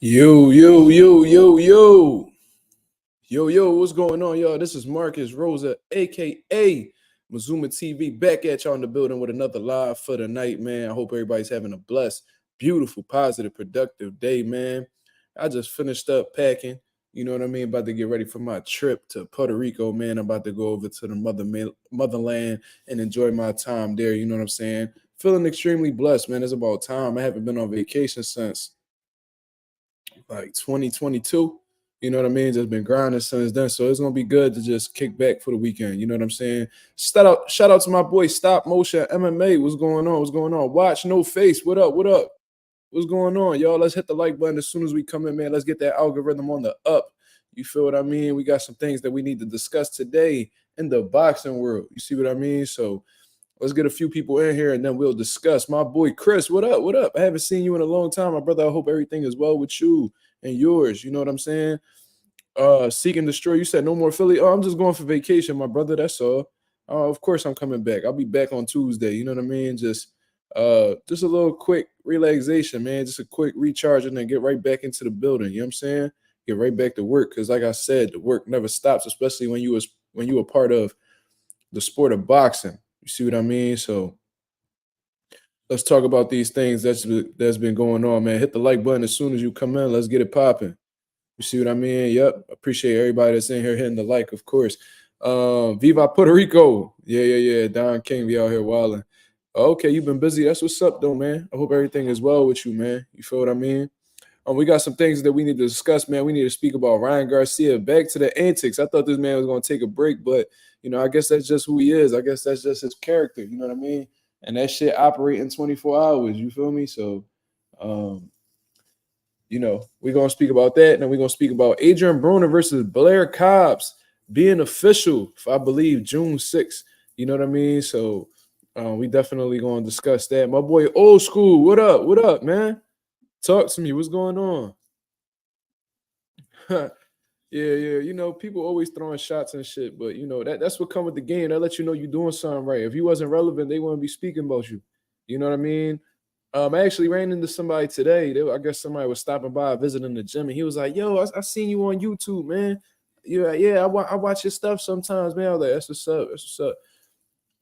Yo, yo, yo, yo, yo. Yo, yo, what's going on, y'all? This is Marcus Rosa, aka Mazuma TV, back at y'all in the building with another live for the night, man. I hope everybody's having a blessed, beautiful, positive, productive day, man. I just finished up packing, you know what I mean? About to get ready for my trip to Puerto Rico, man. I'm about to go over to the motherland and enjoy my time there, you know what I'm saying? Feeling extremely blessed, man. It's about time. I haven't been on vacation since like 2022. You know what I mean? Just been grinding since then. So it's gonna be good to just kick back for the weekend. You know what I'm saying? Shout out to my boy Stop Motion MMA. What's going on? What's going on? Watch No Face. What up? What up? What's going on, y'all? Let's hit the like button as soon as we come in, man. Let's get that algorithm on the up. You feel what I mean? We got some things that we need to discuss today in the boxing world. You see what I mean? So let's get a few people in here and then we'll discuss. My boy Chris, what up? What up? I haven't seen you in a long time, my brother. I hope everything is well with you and yours. You know what I'm saying? Seek and destroy. You said no more Philly. Oh, I'm just going for vacation, my brother. That's all. Of course I'm coming back. I'll be back on Tuesday. You know what I mean? Just a little quick relaxation, man. Just a quick recharge and then get right back into the building. You know what I'm saying? Get right back to work. Cause like I said, the work never stops, especially when you were part of the sport of boxing. You see what I mean? So let's talk about these things that's been going on, man. Hit the like button as soon as you come in. Let's get it popping. You see what I mean? Yep. Appreciate everybody that's in here hitting the like, of course. Viva Puerto Rico. Yeah. Don King be out here wilding. Okay, you've been busy. That's what's up, though, man. I hope everything is well with you, man. You feel what I mean? We got some things that we need to discuss, man. We need to speak about Ryan Garcia. Back to the antics. I thought this man was going to take a break, but I guess that's just who he is. I guess that's just his character. You know what I mean? And that shit operate in 24 hours. You feel me? So, um, we're gonna speak about that, and then we're gonna speak about Adrien Broner versus Blair Cobbs being official for, I believe, June 6th. You know what I mean? So, we definitely gonna discuss that. My boy, old school. What up? What up, man? Talk to me. What's going on? Yeah. People always throwing shots and shit, but that's what come with the game. That let you know you're doing something right. If you wasn't relevant, they wouldn't be speaking about you. You know what I mean? I actually ran into somebody today. I guess somebody was stopping by visiting the gym, and he was like, "Yo, I seen you on YouTube, man. Yeah. I watch your stuff sometimes, man." I was like, "That's what's up. That's what's up."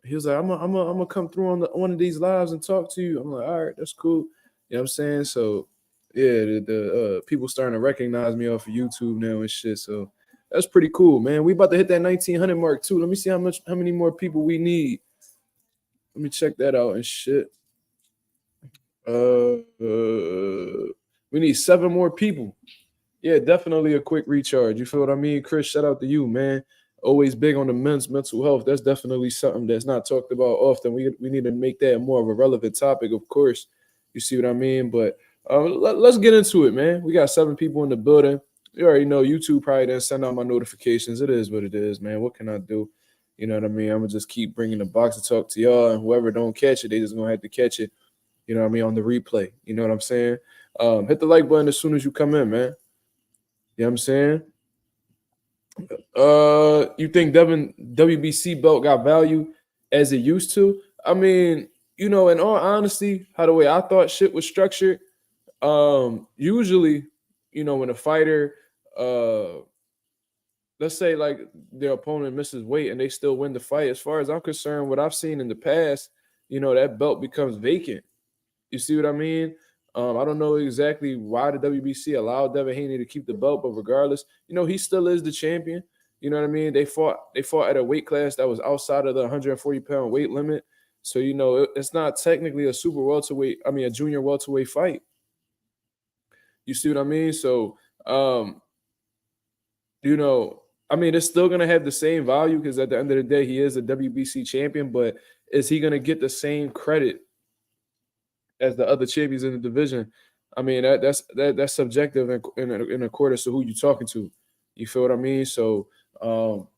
He was like, "I'm gonna come through on one of these lives and talk to you." I'm like, "All right, that's cool." You know what I'm saying? So yeah, the people starting to recognize me off of YouTube now and shit. So that's pretty cool, man. We about to hit that 1900 mark too. Let me see how many more people we need. Let me check that out and shit. We need 7 more people. Yeah, definitely a quick recharge. You feel what I mean, Chris? Shout out to you, man. Always big on the men's mental health. That's definitely something that's not talked about often. We need to make that more of a relevant topic, of course. You see what I mean? But let's get into it, man. We got 7 people in the building. You already know YouTube probably didn't send out my notifications. It is what it is, man. What can I do? You know what I mean? I'm gonna just keep bringing the box of talk to y'all, and whoever don't catch it, they just gonna have to catch it. You know what I mean, on the replay. You know what I'm saying? Hit the like button as soon as you come in, man. You know what I'm saying? You think Devin WBC belt got value as it used to? I mean, in all honesty, how the way I thought shit was structured, usually, when a fighter, uh, let's say like their opponent misses weight and they still win the fight, as far as I'm concerned, what I've seen in the past, that belt becomes vacant. You see what I mean? I don't know exactly why the WBC allowed Devin Haney to keep the belt, but regardless, he still is the champion. You know what I mean? They fought at a weight class that was outside of the 140-pound weight limit. So, it's not technically a super welterweight, a junior welterweight fight. You see what I mean? So, it's still gonna have the same value because at the end of the day, he is a WBC champion, but is he gonna get the same credit as the other champions in the division? I mean, that's subjective in accordance to who you're talking to. You feel what I mean? So we'll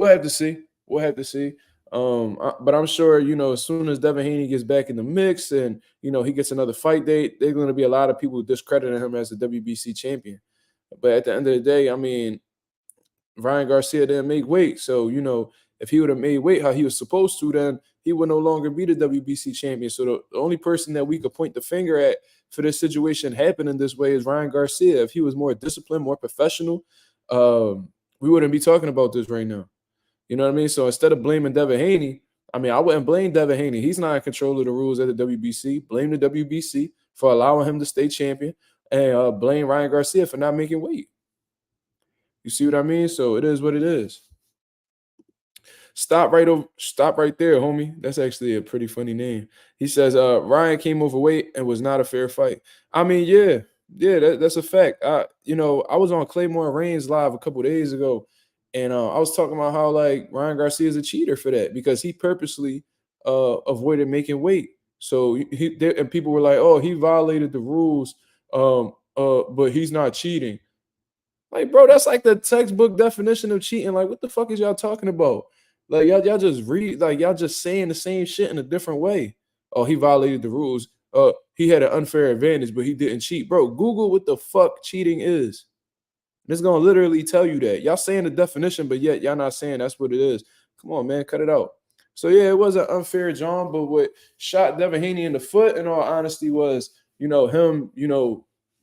have to see. We'll have to see. But I'm sure, as soon as Devin Haney gets back in the mix and, he gets another fight date, there's going to be a lot of people discrediting him as the WBC champion. But at the end of the day, I mean, Ryan Garcia didn't make weight. So, if he would have made weight how he was supposed to, then he would no longer be the WBC champion. So the only person that we could point the finger at for this situation happening this way is Ryan Garcia. If he was more disciplined, more professional, we wouldn't be talking about this right now. You know what I mean? So instead of blaming Devin Haney, I mean, I wouldn't blame Devin Haney. He's not in control of the rules at the WBC. Blame the WBC for allowing him to stay champion, and blame Ryan Garcia for not making weight. You see what I mean? So it is what it is. Stop right there, homie. That's actually a pretty funny name. He says, Ryan came overweight and was not a fair fight. I mean, yeah, that's a fact. I was on Claymore Reigns live a couple days ago, and I was talking about how like Ryan Garcia is a cheater for that because he purposely avoided making weight. So and people were like, oh, he violated the rules, but he's not cheating. Like, bro, that's like the textbook definition of cheating. Like, what the fuck is y'all talking about? Like, y'all just read, like, y'all just saying the same shit in a different way. Oh, he violated the rules. He had an unfair advantage, but he didn't cheat. Bro, Google what the fuck cheating is. It's gonna literally tell you that. Y'all saying the definition, but yet y'all not saying that's what it is. Come on, man, cut it out. So yeah, it was an unfair John, but what shot Devin Haney in the foot, in all honesty, was him,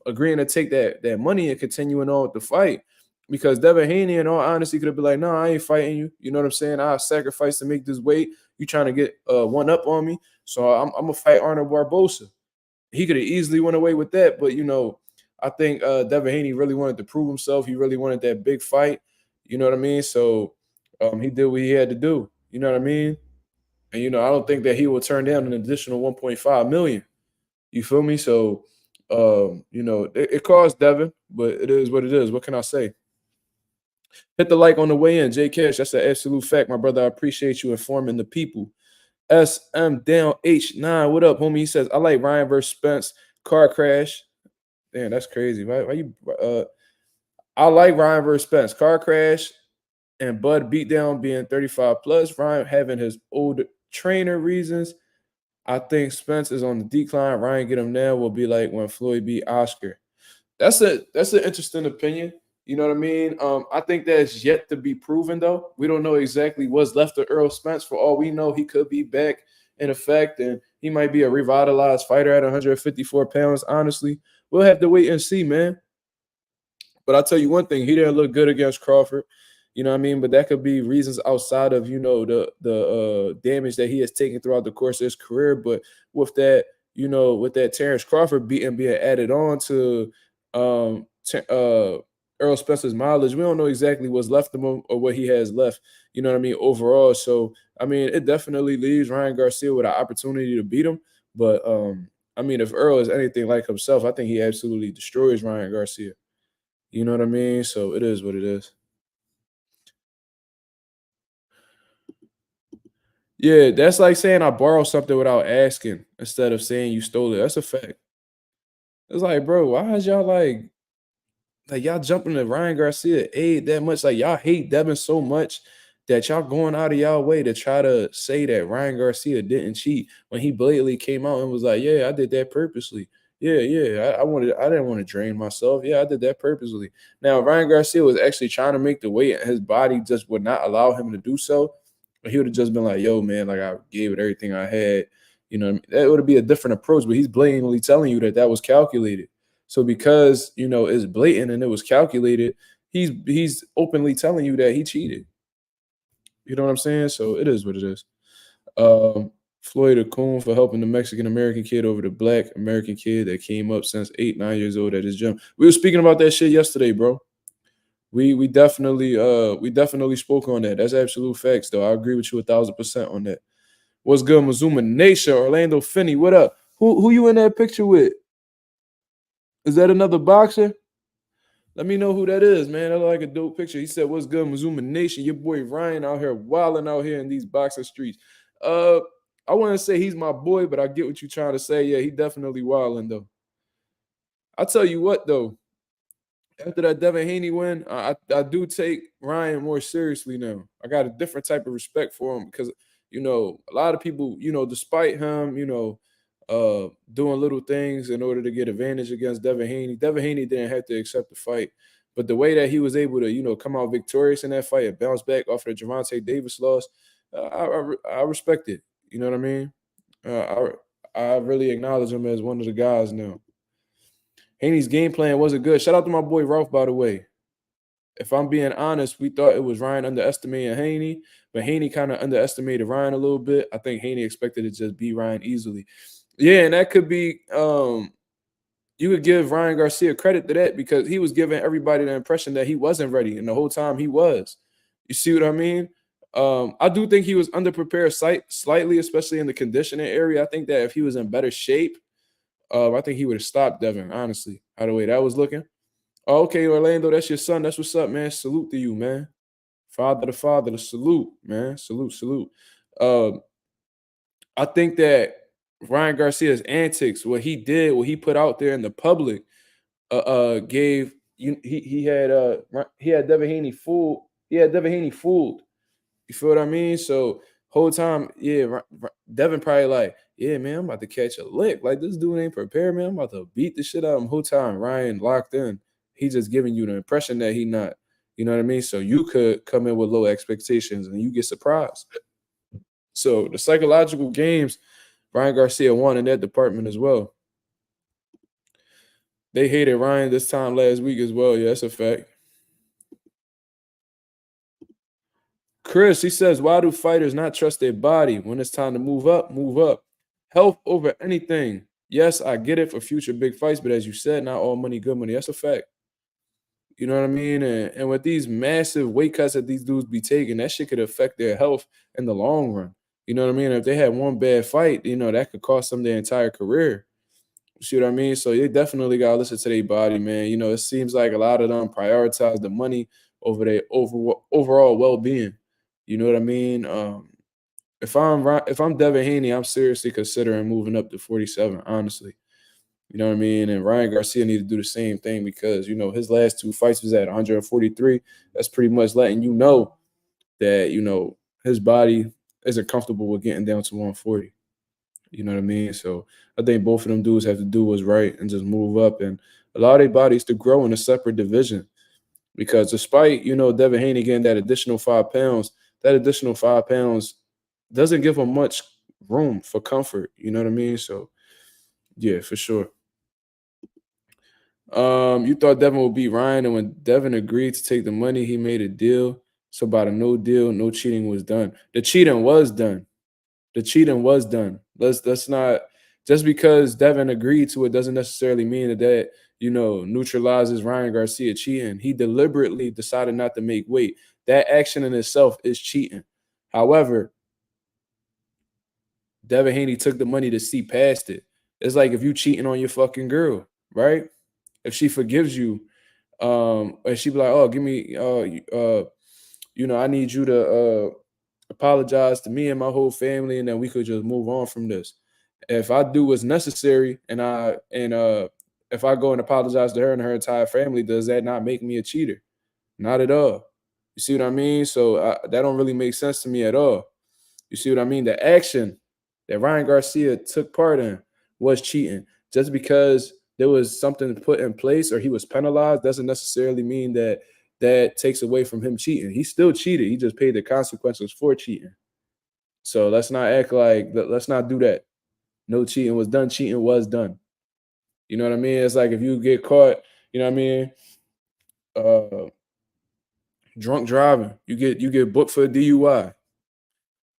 agreeing to take that money and continuing on with the fight. Because Devin Haney, in all honesty, could have been like, no, I ain't fighting you. You know what I'm saying? I sacrificed to make this weight. You trying to get one up on me. So I'm gonna fight Arnold Barbosa. He could have easily went away with that, but I think Devin Haney really wanted to prove himself. He really wanted that big fight. You know what I mean? So he did what he had to do. You know what I mean? And I don't think that he will turn down an additional 1.5 million. You feel me? So it cost Devin, but it is what it is. What can I say? Hit the like on the way in, J Cash. That's an absolute fact, my brother. I appreciate you informing the people. SM down H9. What up, homie? He says, I like Ryan versus Spence. Car crash. Damn, that's crazy. Why you I like Ryan versus Spence. Car crash and Bud beatdown being 35 plus. Ryan having his old trainer reasons. I think Spence is on the decline. Ryan get him now will be like when Floyd beat Oscar. That's an interesting opinion. You know what I mean? I think that's yet to be proven, though. We don't know exactly what's left of Errol Spence. For all we know, he could be back in effect, and he might be a revitalized fighter at 154 pounds. Honestly, we'll have to wait and see, man. But I'll tell you one thing, he didn't look good against Crawford. You know what I mean? But that could be reasons outside of, the damage that he has taken throughout the course of his career. But with that, with that Terrence Crawford being added on to Errol Spence's mileage, we don't know exactly what's left of him or what he has left, you know what I mean, overall. So, I mean, it definitely leaves Ryan Garcia with an opportunity to beat him. But, I mean, if Errol is anything like himself, I think he absolutely destroys Ryan Garcia. You know what I mean? So it is what it is. Yeah, that's like saying I borrowed something without asking instead of saying you stole it. That's a fact. It's like, bro, why is y'all like y'all jumping to Ryan Garcia aid that much? Like y'all hate Devin so much that y'all going out of y'all way to try to say that Ryan Garcia didn't cheat when he blatantly came out and was like, yeah, I did that purposely. Yeah. I didn't want to drain myself. Yeah, I did that purposely. Now Ryan Garcia was actually trying to make the weight, and his body just would not allow him to do so. But he would have just been like, yo, man, like I gave it everything I had. You know, what I mean? That would be a different approach, but he's blatantly telling you that was calculated. So because it's blatant and it was calculated, he's openly telling you that he cheated. You know what I'm saying? So it is what it is. Floyd a coon for helping the Mexican American kid over the Black American kid that came up since 8-9 years old at his gym. We were speaking about that shit yesterday, bro. We definitely spoke on that. That's absolute facts, though. I agree with you 1,000% on that. What's good, Mazuma Nation? Orlando Finney, what up? Who you in that picture with? Is that another boxer? Let me know who that is, man. That look like a dope picture. He said, what's good, Mazuma Nation? Your boy Ryan out here wilding out here in these boxing streets. I want to say he's my boy, but I get what you're trying to say. Yeah, he definitely wilding, though. I'll tell you what, though. After that Devin Haney win, I do take Ryan more seriously now. I got a different type of respect for him because, a lot of people, despite him, doing little things in order to get advantage against Devin Haney didn't have to accept the fight. But the way that he was able to, come out victorious in that fight and bounce back off of the Gervonta Davis loss, I respect it. You know what I mean? I really acknowledge him as one of the guys now. Haney's game plan wasn't good. Shout out to my boy Ralph, by the way. If I'm being honest, we thought it was Ryan underestimating Haney, but Haney kind of underestimated Ryan a little bit. I think Haney expected to just beat Ryan easily. Yeah, and that could be you could give Ryan Garcia credit to that because he was giving everybody the impression that he wasn't ready, and the whole time he was. You see what I mean? I do think he was underprepared slightly, especially in the conditioning area. I think that if he was in better shape, I think he would have stopped Devin, honestly, how the way that was looking. Oh, okay, Orlando, that's your son. That's what's up, man. Salute to you, man. Father to father, the salute, man. Salute, salute. Um, I think that Ryan Garcia's antics, what he did, what he put out there in the public, gave you he had Devin Haney fooled. He had Devin Haney fooled. You feel what I mean? So whole time, yeah, Devin probably like, yeah, man, I'm about to catch a lick. Like this dude ain't prepared, man. I'm about to beat the shit out of him. Whole time, Ryan locked in. He just giving you the impression that he not. You know what I mean? So you could come in with low expectations and you get surprised. So the psychological games, Ryan Garcia won in that department as well. They hated Ryan this time last week as well. Yeah, that's a fact. Chris, he says, why do fighters not trust their body when it's time to move up? Move up. Health over anything. Yes, I get it for future big fights, but as you said, not all money, good money. That's a fact. You know what I mean? And with these massive weight cuts that these dudes be taking, that shit could affect their health in the long run. You know what I mean? If they had one bad fight, that could cost them their entire career. You see what I mean? So they definitely gotta listen to their body, man. It seems like a lot of them prioritize the money over their overall well-being. You know what I mean? If I'm Devin Haney, I'm seriously considering moving up to 47, honestly. You know what I mean? And Ryan Garcia need to do the same thing because, his last two fights was at 143. That's pretty much letting you know that, his body isn't comfortable with getting down to 140. You know what I mean? So I think both of them dudes have to do what's right and just move up and allow their bodies to grow in a separate division. Because despite, Devin Haney getting that additional 5 pounds, that additional 5 pounds doesn't give him much room for comfort. You know what I mean? So yeah, for sure. You thought Devin would beat Ryan, and when Devin agreed to take the money, he made a deal. So by the no deal, no cheating was done. The cheating was done. The cheating was done. Let's not just because Devin agreed to it doesn't necessarily mean that neutralizes Ryan Garcia cheating. He deliberately decided not to make weight. That action in itself is cheating. However, Devin Haney took the money to see past it. It's like if you cheating on your fucking girl, right? If she forgives you, and she be like, "Oh, give me, I need you to apologize to me and my whole family, and then we could just move on from this." If I do what's necessary, and if I go and apologize to her and her entire family, does that not make me a cheater? Not at all. You see what I mean? So that don't really make sense to me at all. You see what I mean? The action that Ryan Garcia took part in was cheating. Just because there was something put in place or he was penalized doesn't necessarily mean that that takes away from him cheating. He still cheated. He just paid the consequences for cheating. So let's not act like let's not do that. No cheating was done. Cheating was done. You know what I mean? It's like if you get caught, you know what I mean, uh, drunk driving, you get booked for a DUI.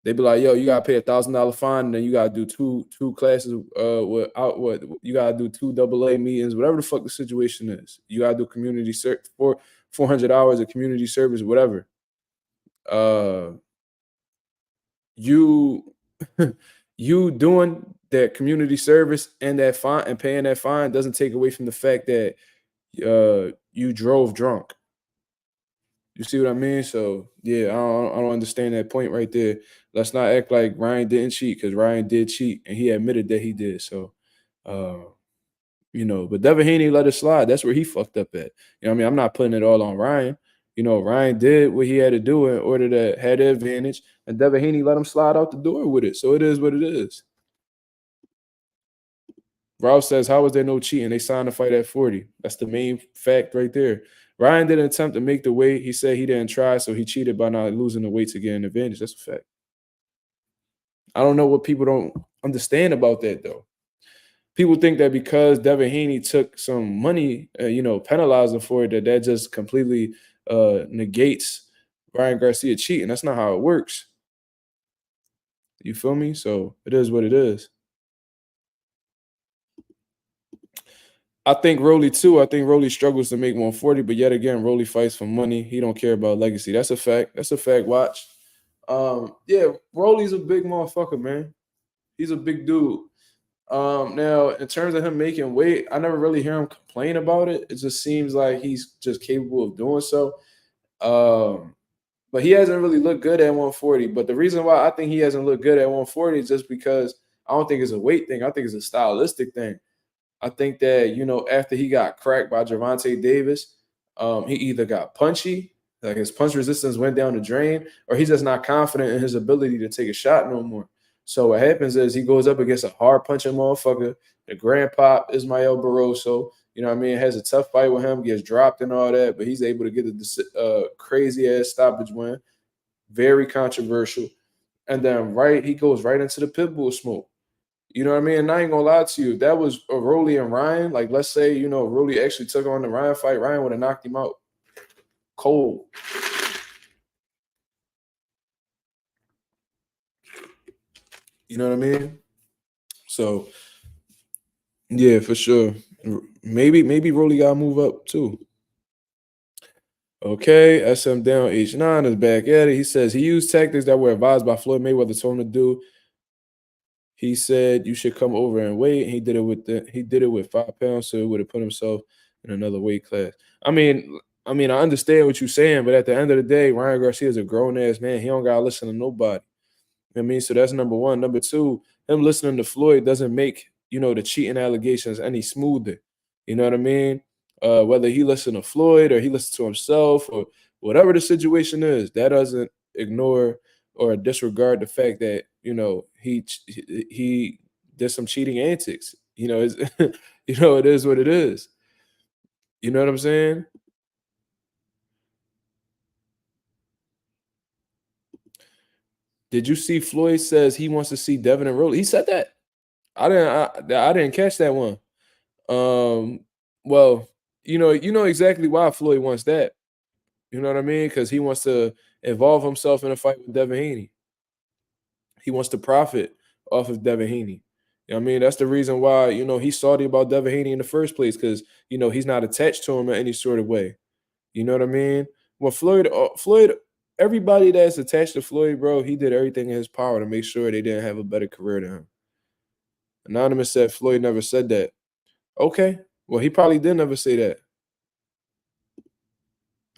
They be like, yo, you gotta pay $1,000 fine, and then you gotta do two classes. What you gotta do two AA meetings, whatever the fuck the situation is. You gotta do community service for 400 hours of community service, whatever. You you doing that community service and that fine and paying that fine doesn't take away from the fact that you drove drunk. You see what I mean? So yeah, I don't understand that point right there. Let's not act like Ryan didn't cheat because Ryan did cheat and he admitted that he did. So, uh, but Devin Haney let it slide. That's where he fucked up at. You know what I mean? I'm not putting it all on Ryan. Ryan did what he had to do in order to have the advantage, and Devin Haney let him slide out the door with it. So it is what it is. Ralph says, how was there no cheating? They signed the fight at 40. That's the main fact right there. Ryan didn't attempt to make the weight. He said he didn't try, so he cheated by not losing the weight to get an advantage. That's a fact. I don't know what people don't understand about that, though. people think that because Devin Haney took some money, penalized him for it, that just completely negates Ryan Garcia cheating. That's not how it works. You feel me? So it is what it is. I think Rolly too. I think Rolly struggles to make 140, but yet again, Rolly fights for money. He don't care about legacy. That's a fact. That's a fact. Watch. Yeah, Rolly's a big motherfucker, man. He's a big dude. Now in terms of him making weight, I never really hear him complain about it. It just seems like he's just capable of doing so. But he hasn't really looked good at 140. But the reason why I think he hasn't looked good at 140 is just because I don't think it's a weight thing. I think it's a stylistic thing. I think that, after he got cracked by Gervonta Davis, he either got punchy, like his punch resistance went down the drain, or he's just not confident in his ability to take a shot no more. So what happens is he goes up against a hard punching motherfucker, the grandpa Ismael Barroso, has a tough fight with him, gets dropped and all that, but he's able to get a crazy ass stoppage win. Very controversial. And then he goes right into the pit bull smoke. You know what I mean? And I ain't gonna lie to you. If that was a Rolly and Ryan, like let's say, Rolly actually took on the Ryan fight, Ryan would have knocked him out cold. You know what I mean? So yeah, for sure. Maybe Rolly gotta move up too. Okay, SM down H9 is back at it. He says he used tactics that were advised by Floyd Mayweather told him to do. He said you should come over and wait. And he did it with 5 pounds, so he would have put himself in another weight class. I mean, I understand what you're saying, but at the end of the day, Ryan Garcia is a grown ass man. He don't gotta listen to nobody. You know what I mean, so that's number one. Number two, him listening to Floyd doesn't make the cheating allegations any smoother. You know what I mean? Whether he listened to Floyd or he listened to himself or whatever the situation is, that doesn't ignore or disregard the fact that he did some cheating antics. It's, it is what it is. You know what I'm saying? Did you see Floyd says he wants to see Devin and Rolly? He said that. I didn't catch that one. Well, you know exactly why Floyd wants that. You know what I mean? Because he wants to involve himself in a fight with Devin Haney. He wants to profit off of Devin Haney. You know what I mean? That's the reason why, he's salty about Devin Haney in the first place, because he's not attached to him in any sort of way. You know what I mean? Well, Floyd, everybody that's attached to Floyd, bro, he did everything in his power to make sure they didn't have a better career than him. Anonymous said Floyd never said that. Okay. Well, he probably did never say that.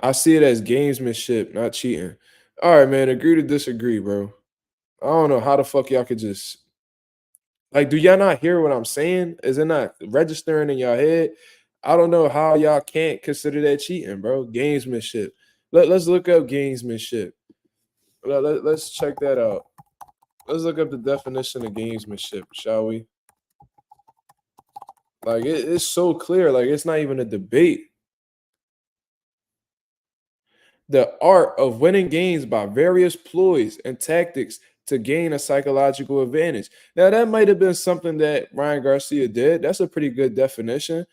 I see it as gamesmanship, not cheating. All right, man. Agree to disagree, bro. I don't know how the fuck y'all could just do y'all not hear what I'm saying? Is it not registering in your head? I don't know how y'all can't consider that cheating, bro. Gamesmanship. Let's look up gamesmanship. Let's check that out. Let's look up the definition of gamesmanship, shall we? It's so clear. It's not even a debate. The art of winning games by various ploys and tactics to gain a psychological advantage. Now, that might have been something that Ryan Garcia did. That's a pretty good definition.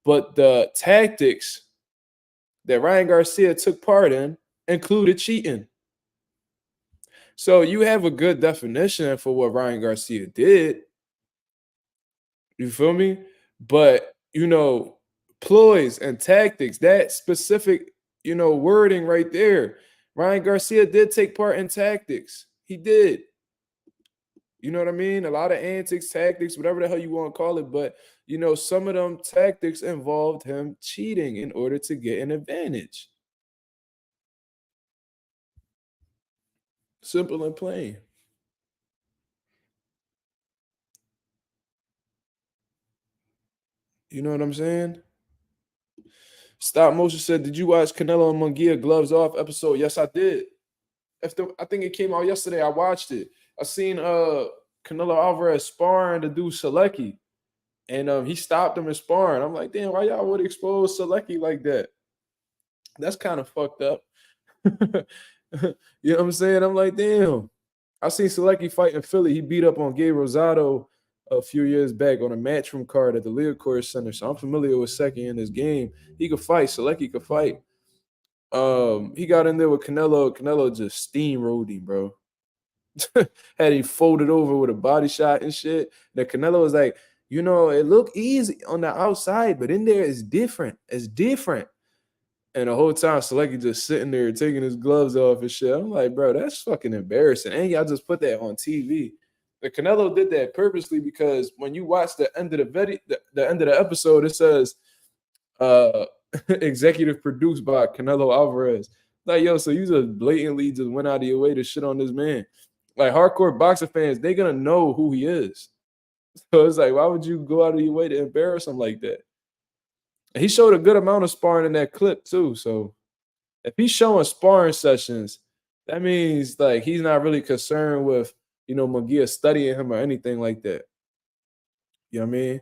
But the tactics that Ryan Garcia took part in included cheating. So you have a good definition for what Ryan Garcia did. You feel me? But, ploys and tactics, that specific, wording right there. Ryan Garcia did take part in tactics. He did. You know what I mean? A lot of antics, tactics, whatever the hell you want to call it. But, some of them tactics involved him cheating in order to get an advantage. Simple and plain. You know what I'm saying? Stop Motion said, "Did you watch Canelo and Munguia Gloves Off episode?" Yes, I did. I think it came out yesterday. I watched it. I seen Canelo Alvarez sparring to do Selecki, and he stopped him in sparring. I'm like, damn, why y'all would expose Selecki like that? That's kind of fucked up. You know what I'm saying? I'm like, damn. I seen Selecki fight in Philly. He beat up on Gabe Rosado a few years back on a matchroom card at the Leocourt Center. So I'm familiar with Seki in this game. He could fight. Selecki could fight. He got in there with Canelo. Canelo just steamrolled him, bro. Had he folded over with a body shot and shit. The Canelo was like, it looked easy on the outside, but in there it's different. It's different. And the whole time, Selecki just sitting there taking his gloves off and shit. I'm like, bro, that's fucking embarrassing. And y'all just put that on TV. The Canelo did that purposely because when you watch the end of the end of the episode, it says uh executive produced by Canelo Alvarez. Like, yo, so you just blatantly just went out of your way to shit on this man. Like, hardcore boxing fans, they're gonna know who he is. So it's like, why would you go out of your way to embarrass him like that? And he showed a good amount of sparring in that clip too. So if he's showing sparring sessions, that means like he's not really concerned with Munguia studying him or anything like that. You know what I mean?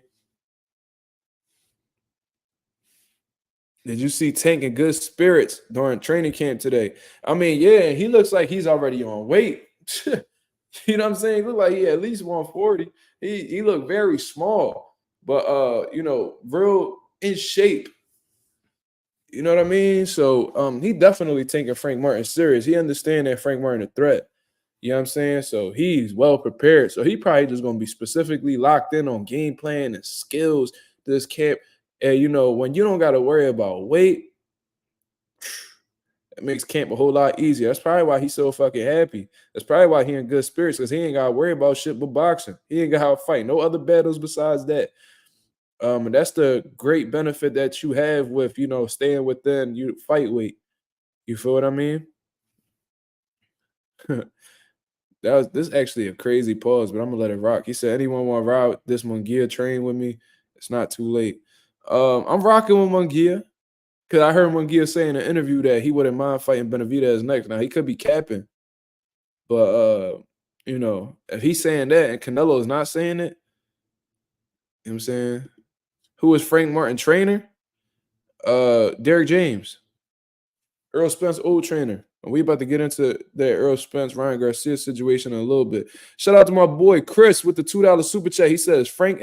Did you see Tank in good spirits during training camp today? I mean, yeah, he looks like he's already on weight. You know what I'm saying? He look like he at least 140. He looked very small, but real in shape. You know what I mean? So he definitely taking Frank Martin serious. He understand that Frank Martin a threat. You know what I'm saying? So he's well prepared. So he probably just gonna be specifically locked in on game plan and skills this camp. And when you don't gotta worry about weight, it makes camp a whole lot easier. That's probably why he's so fucking happy. That's probably why he in good spirits, because he ain't gotta worry about shit but boxing. He ain't gotta fight no other battles besides that. And that's the great benefit that you have with staying within you fight weight. You feel what I mean? This actually a crazy pause, but I'm gonna let it rock. He said, "Anyone want to ride this Munguia train with me? It's not too late." I'm rocking with Munguia because I heard Munguia say in an interview that he wouldn't mind fighting Benavidez next. Now he could be capping, but if he's saying that and Canelo is not saying it, you know what I'm saying? Who is Frank Martin trainer? Derek James, Errol Spence old trainer. And we about to get into that Errol Spence, Ryan Garcia situation in a little bit. Shout out to my boy Chris with the $2 super chat. He says, Does Frank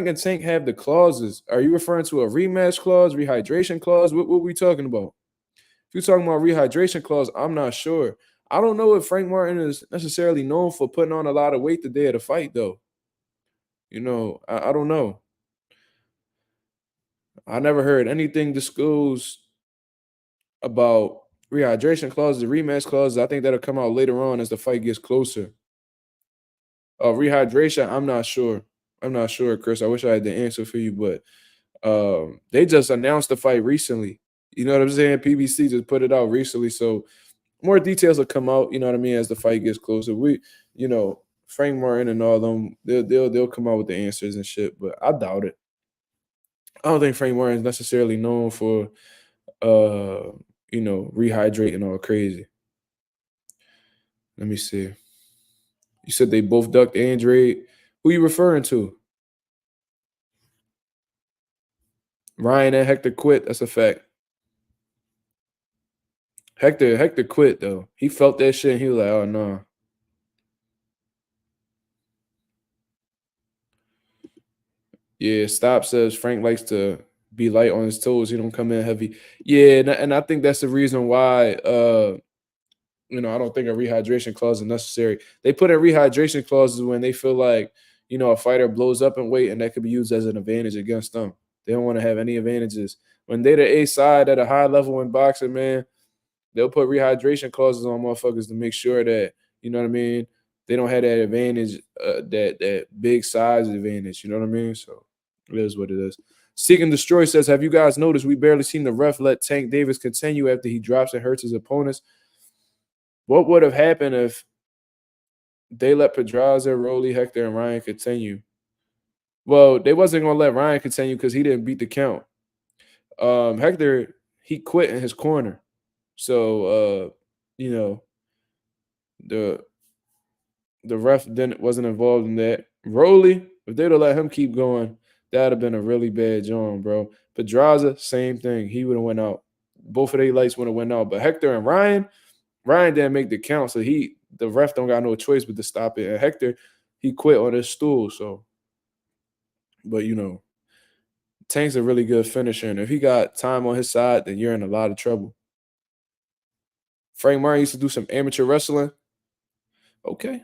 and Tank have the clauses? Are you referring to a rematch clause, rehydration clause? What we talking about? If you're talking about rehydration clause, I'm not sure. I don't know if Frank Martin is necessarily known for putting on a lot of weight the day of the fight, though. I don't know. I never heard anything disclosed about rehydration clauses, rematch clauses. I think that'll come out later on as the fight gets closer. Rehydration, I'm not sure. Chris. I wish I had the answer for you, but they just announced the fight recently. You know what I'm saying? PBC just put it out recently, so more details will come out. You know what I mean? As the fight gets closer, Frank Martin and all them, they'll come out with the answers and shit. But I doubt it. I don't think Frank Martin is necessarily known for rehydrating all crazy. Let me see. You said they both ducked Andre. Who you referring to? Ryan and Hector quit. That's a fact. Hector quit though. He felt that shit and he was like, oh no. Yeah, Stop says Frank likes to be light on his toes. He don't come in heavy. Yeah, and I think that's the reason why I don't think a rehydration clause is necessary. They put in rehydration clauses when they feel like, a fighter blows up in weight and that could be used as an advantage against them. They don't want to have any advantages. When they're the A side at a high level in boxing, man, they'll put rehydration clauses on motherfuckers to make sure that, you know what I mean, they don't have that advantage, that big size advantage. You know what I mean? So it is what it is. Seek and Destroy says, have you guys noticed we barely seen the ref let Tank Davis continue after he drops and hurts his opponents? What would have happened if they let Pedraza, Rolly, Hector, and Ryan continue? Well, they wasn't going to let Ryan continue because he didn't beat the count. Hector, he quit in his corner. So, the ref wasn't involved in that. Rolly, if they'd have let him keep going, that would have been a really bad job, bro. Pedraza, same thing. He would have went out. Both of their lights would have went out. But Hector and Ryan didn't make the count, so the ref don't got no choice but to stop it. And Hector, he quit on his stool. So, but Tank's a really good finisher, and if he got time on his side, then you're in a lot of trouble. Frank Martin used to do some amateur wrestling. Okay,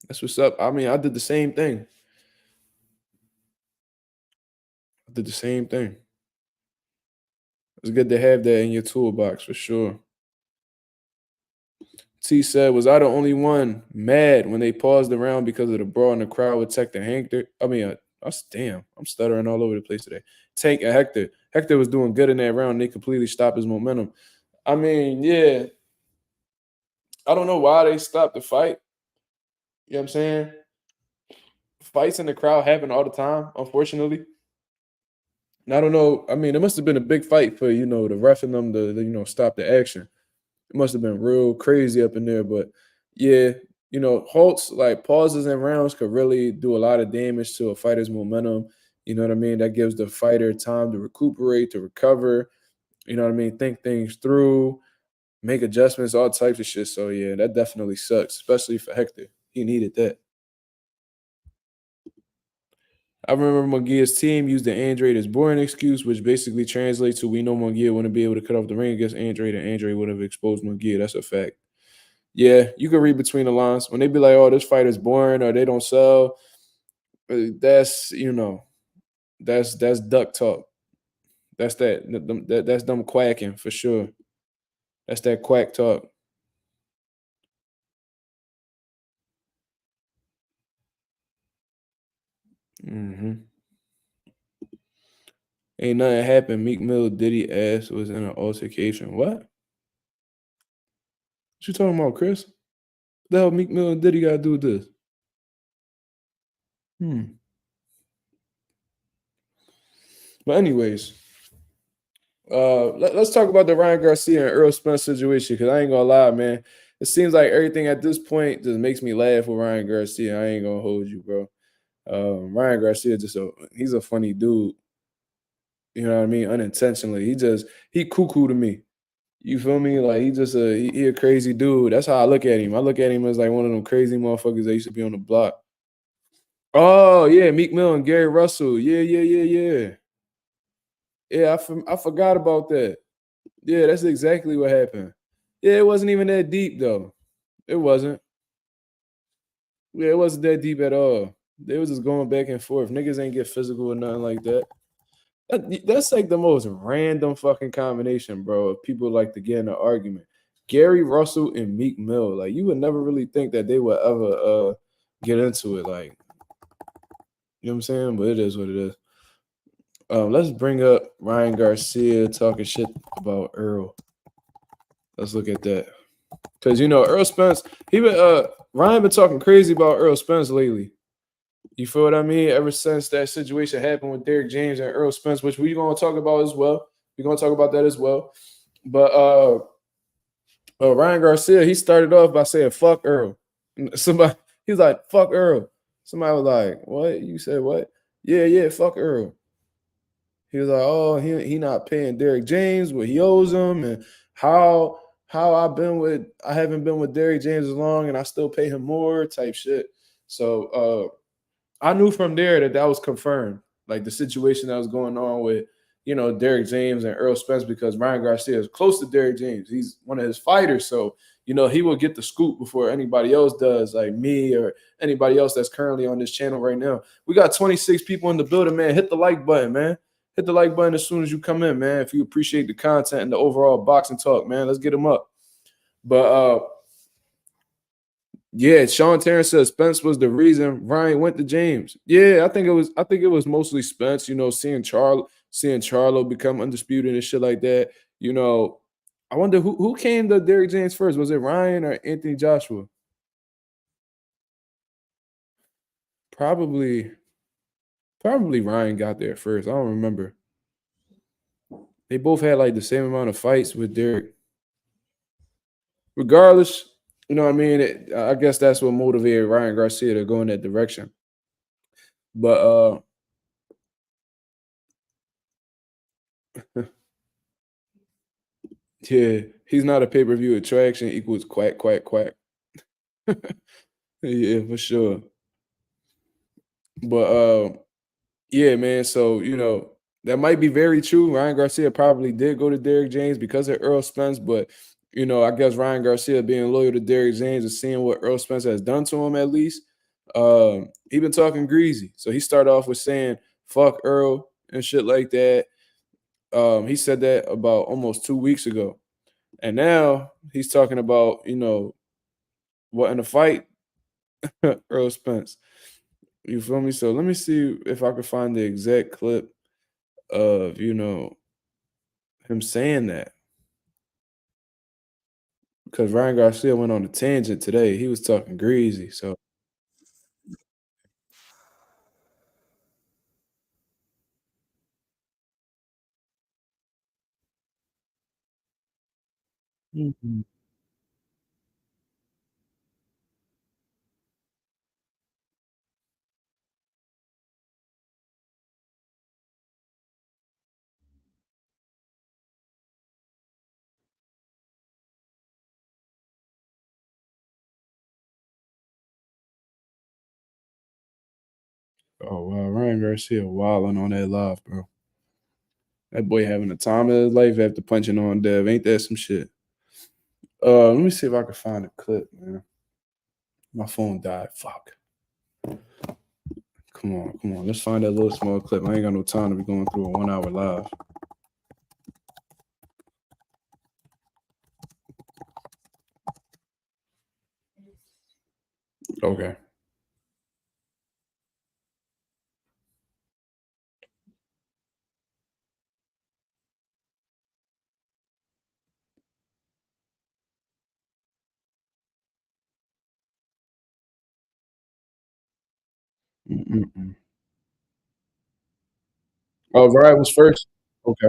that's what's up. I mean, I did the same thing. I did the same thing. It's good to have that in your toolbox for sure. T said, "Was I the only one mad when they paused the round because of the brawl in the crowd with Tech and Hector? I mean, damn, I'm stuttering all over the place today. Tank and Hector. Hector was doing good in that round. They completely stopped his momentum. I mean, yeah, I don't know why they stopped the fight. You know what I'm saying? Fights in the crowd happen all the time, unfortunately. And I don't know. I mean, it must have been a big fight for the ref and them to stop the action. It must have been real crazy up in there. But yeah, halts like pauses and rounds could really do a lot of damage to a fighter's momentum. You know what I mean? That gives the fighter time to recuperate, to recover. You know what I mean? Think things through, make adjustments, all types of shit. So yeah, that definitely sucks, especially for Hector. He needed that. I remember Munguia's team used the Andre as boring excuse, which basically translates to we know Munguia wouldn't be able to cut off the ring against Andre, and Andre would have exposed Munguia. That's a fact. Yeah, you can read between the lines. When they be like, "Oh, this fight is boring," or "They don't sell," that's that's duck talk. That's that's them quacking for sure. That's that quack talk. hmm Ain't nothing happened. Meek Mill Diddy ass was in an altercation. What? What you talking about, Chris? The hell Meek Mill and Diddy got to do with this? Hmm. But anyways, let's talk about the Ryan Garcia and Errol Spence situation because I ain't gonna lie, man. It seems like everything at this point just makes me laugh with Ryan Garcia. I ain't gonna hold you, bro. Ryan Garcia he's a funny dude. You know what I mean? Unintentionally, he cuckoo to me. You feel me? Like he a crazy dude. That's how I look at him. I look at him as like one of them crazy motherfuckers that used to be on the block. Oh yeah, Meek Mill and Gary Russell. Yeah, yeah, yeah, yeah. Yeah, I forgot about that. Yeah, that's exactly what happened. Yeah, it wasn't even that deep though. It wasn't. Yeah, it wasn't that deep at all. They was just going back and forth. Niggas ain't get physical or nothing like that. That's like the most random fucking combination, bro. Of people like to get in an argument. Gary Russell and Meek Mill. Like you would never really think that they would ever get into it. Like, you know what I'm saying? But it is what it is. Let's bring up Ryan Garcia talking shit about Errol. Let's look at that. Because Earl Spence, Ryan been talking crazy about Earl Spence lately. You feel what I mean? Ever since that situation happened with Derrick James and Earl Spence, which we're gonna talk about as well. We're gonna talk about that as well. But Ryan Garcia, he started off by saying "fuck Earl." Somebody, he's like "fuck Earl." Somebody was like, "What?" You said what? Yeah, yeah, fuck Earl. He was like, "Oh, he not paying Derrick James what he owes him, and how I haven't been with Derrick James as long, and I still pay him more type shit." So I knew from there that was confirmed, like the situation that was going on with Derrick James and Earl Spence, because Ryan Garcia is close to Derrick James. He's one of his fighters, so he will get the scoop before anybody else does, like me or anybody else that's currently on this channel right now. We got 26 people in the building, man. Hit the like button, man. Hit the like button as soon as you come in, man. If you appreciate the content and the overall boxing talk, man, let's get them up. But yeah, Sean Terrence says Spence was the reason Ryan went to James. Yeah, I think it was mostly Spence, seeing Charlo become undisputed and shit like that. I wonder who came to Derrick James first. Was it Ryan or Anthony Joshua? Probably probably Ryan got there first. I don't remember. They both had like the same amount of fights with Derrick. Regardless, you know what I mean? I guess that's what motivated Ryan Garcia to go in that direction. But yeah, he's not a pay-per-view attraction equals quack, quack, quack. Yeah, for sure. But yeah, man. So that might be very true. Ryan Garcia probably did go to Derrick James because of Earl Spence, but I guess Ryan Garcia being loyal to Derrick James and seeing what Earl Spence has done to him at least. He been talking greasy. So he started off with saying "fuck Earl" and shit like that. He said that about almost 2 weeks ago, and now he's talking about what in the fight, Earl Spence. You feel me? So let me see if I can find the exact clip of him saying that, because Ryan Garcia went on a tangent today. He was talking greasy. So Mhm. Oh wow, Ryan Garcia wilding on that live, bro. That boy having the time of his life after punching on Dev. Ain't that some shit? Let me see if I can find a clip, man. My phone died. Fuck. Come on. Let's find that little small clip. I ain't got no time to be going through a 1 hour live. Okay. Mm-mm-mm. Oh, Ryan was first. Okay.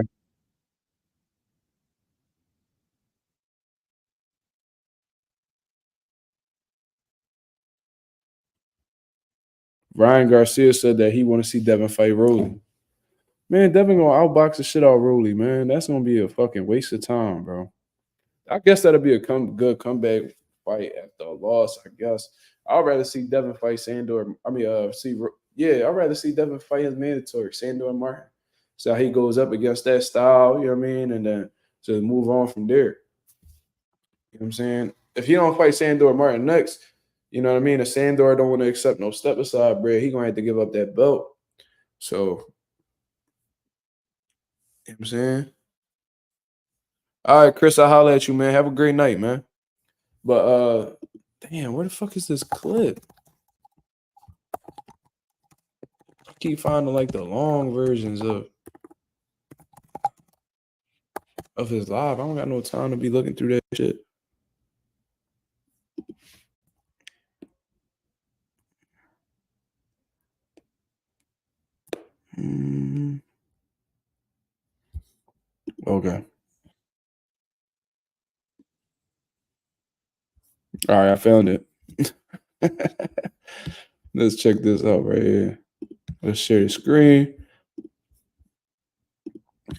Ryan Garcia said that he want to see Devin fight Rolly. Man, Devin gonna outbox the shit out of Rolly, man. That's gonna be a fucking waste of time, bro. I guess that'll be a good comeback fight after a loss. I guess I'd rather see Devin fight Sandor. Yeah, I'd rather see Devin fight his mandatory Sandor Martin. So how he goes up against that style, you know what I mean, and then to move on from there. You know what I'm saying? If he don't fight Sandor Martin next, you know what I mean. If Sandor don't want to accept no step aside, bro, he gonna have to give up that belt. So you know what I'm saying. All right, Chris, I'll holler at you, man. Have a great night, man. But damn, where the fuck is this clip? I keep finding like the long versions of his live. I don't got no time to be looking through that shit. Mm, okay. All right, I found it. Let's check this out right here. Let's share the screen.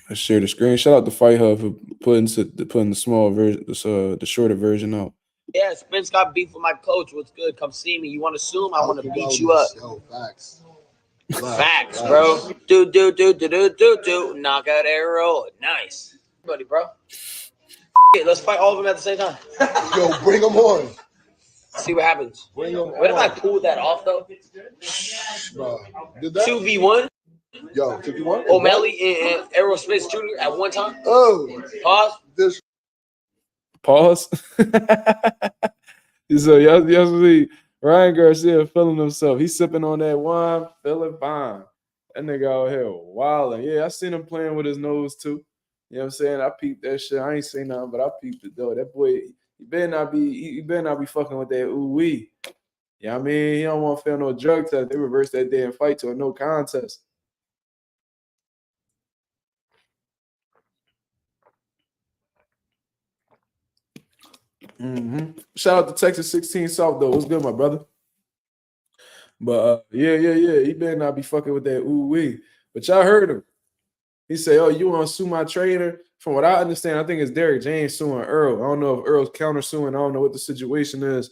Let's share the screen. Shout out to Fight Hub for putting the small version, the shorter version out. Yeah, Spence got beef with my coach. What's good? Come see me. You want to sue him? I want to beat you up. Yo, facts. Facts, bro. Do. Knock out Errol. Nice. Buddy, bro. Let's fight all of them at the same time. Yo, bring them on. See what happens. Bring them What if I on. pulled that off, though? Bro, did that? 2v1? Yo, 51? O'Malley and Errol Spence Jr. at one time? Oh. Pause. This. Pause. So y'all see Ryan Garcia feeling himself. He's sipping on that wine, feeling fine. That nigga out here wilding. Yeah, I seen him playing with his nose too. You know what I'm saying? I peeped that shit. I ain't seen nothing, but I peeped it though. That boy, he better not be fucking with that ooh wee. Yeah, I mean, he don't want to feel no drug test. They reversed that damn fight to a no contest. Shout out to Texas 16 South though. What's good, my brother? But yeah. He better not be fucking with that ooh wee. But y'all heard him. He said, "Oh, you want to sue my trainer?" From what I understand, I think it's Derrick James suing Earl. I don't know if Earl's countersuing. I don't know what the situation is.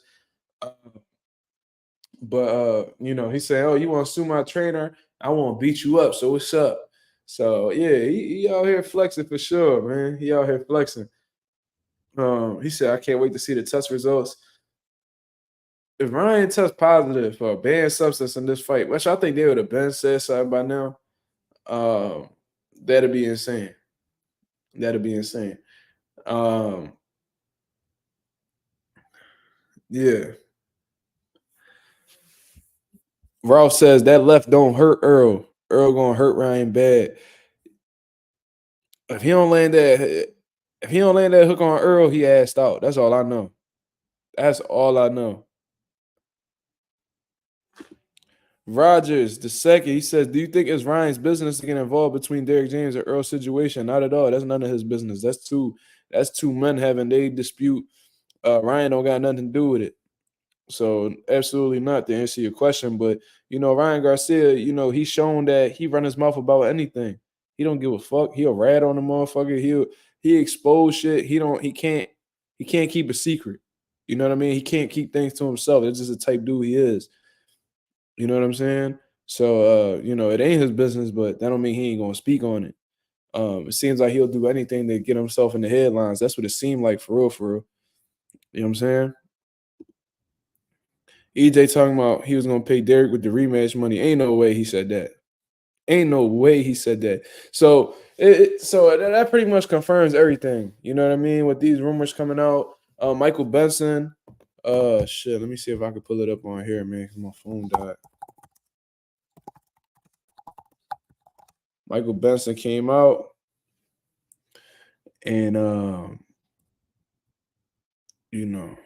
But you know, he said, "Oh, you want to sue my trainer? I want to beat you up. So what's up?" So yeah, he out here flexing for sure, man. He out here flexing. He said, "I can't wait to see the test results." If Ryan tests positive for a banned substance in this fight, which I think they would have been said something by now, um, that'd be insane. That'd be insane. Um, yeah. Ralph says that left don't hurt Earl. Earl gonna hurt Ryan bad. If he don't land that, if he don't land that hook on Earl, he assed out. That's all I know. That's all I know. Rogers, the second, he says, "Do you think it's Ryan's business to get involved between Derrick James and Earl's situation?" Not at all. That's none of his business. That's two. That's two men having they dispute. Ryan don't got nothing to do with it. So absolutely not to answer your question. But you know, Ryan Garcia, you know, he's shown that he run his mouth about anything. He don't give a fuck. He'll rat on the motherfucker. He expose shit. He can't keep a secret. You know what I mean? He can't keep things to himself. It's just the type dude he is. You know what I'm saying? So you know, it ain't his business, but that don't mean he ain't gonna speak on it. It seems like he'll do anything to get himself in the headlines. That's what it seemed like for real, for real. You know what I'm saying? EJ talking about he was gonna pay Derrick with the rematch money. Ain't no way he said that. Ain't no way he said that. So that pretty much confirms everything. You know what I mean? With these rumors coming out, Michael Benson. Shit. Let me see if I can pull it up on here, man. 'Cause my phone died. Michael Benson came out and you know,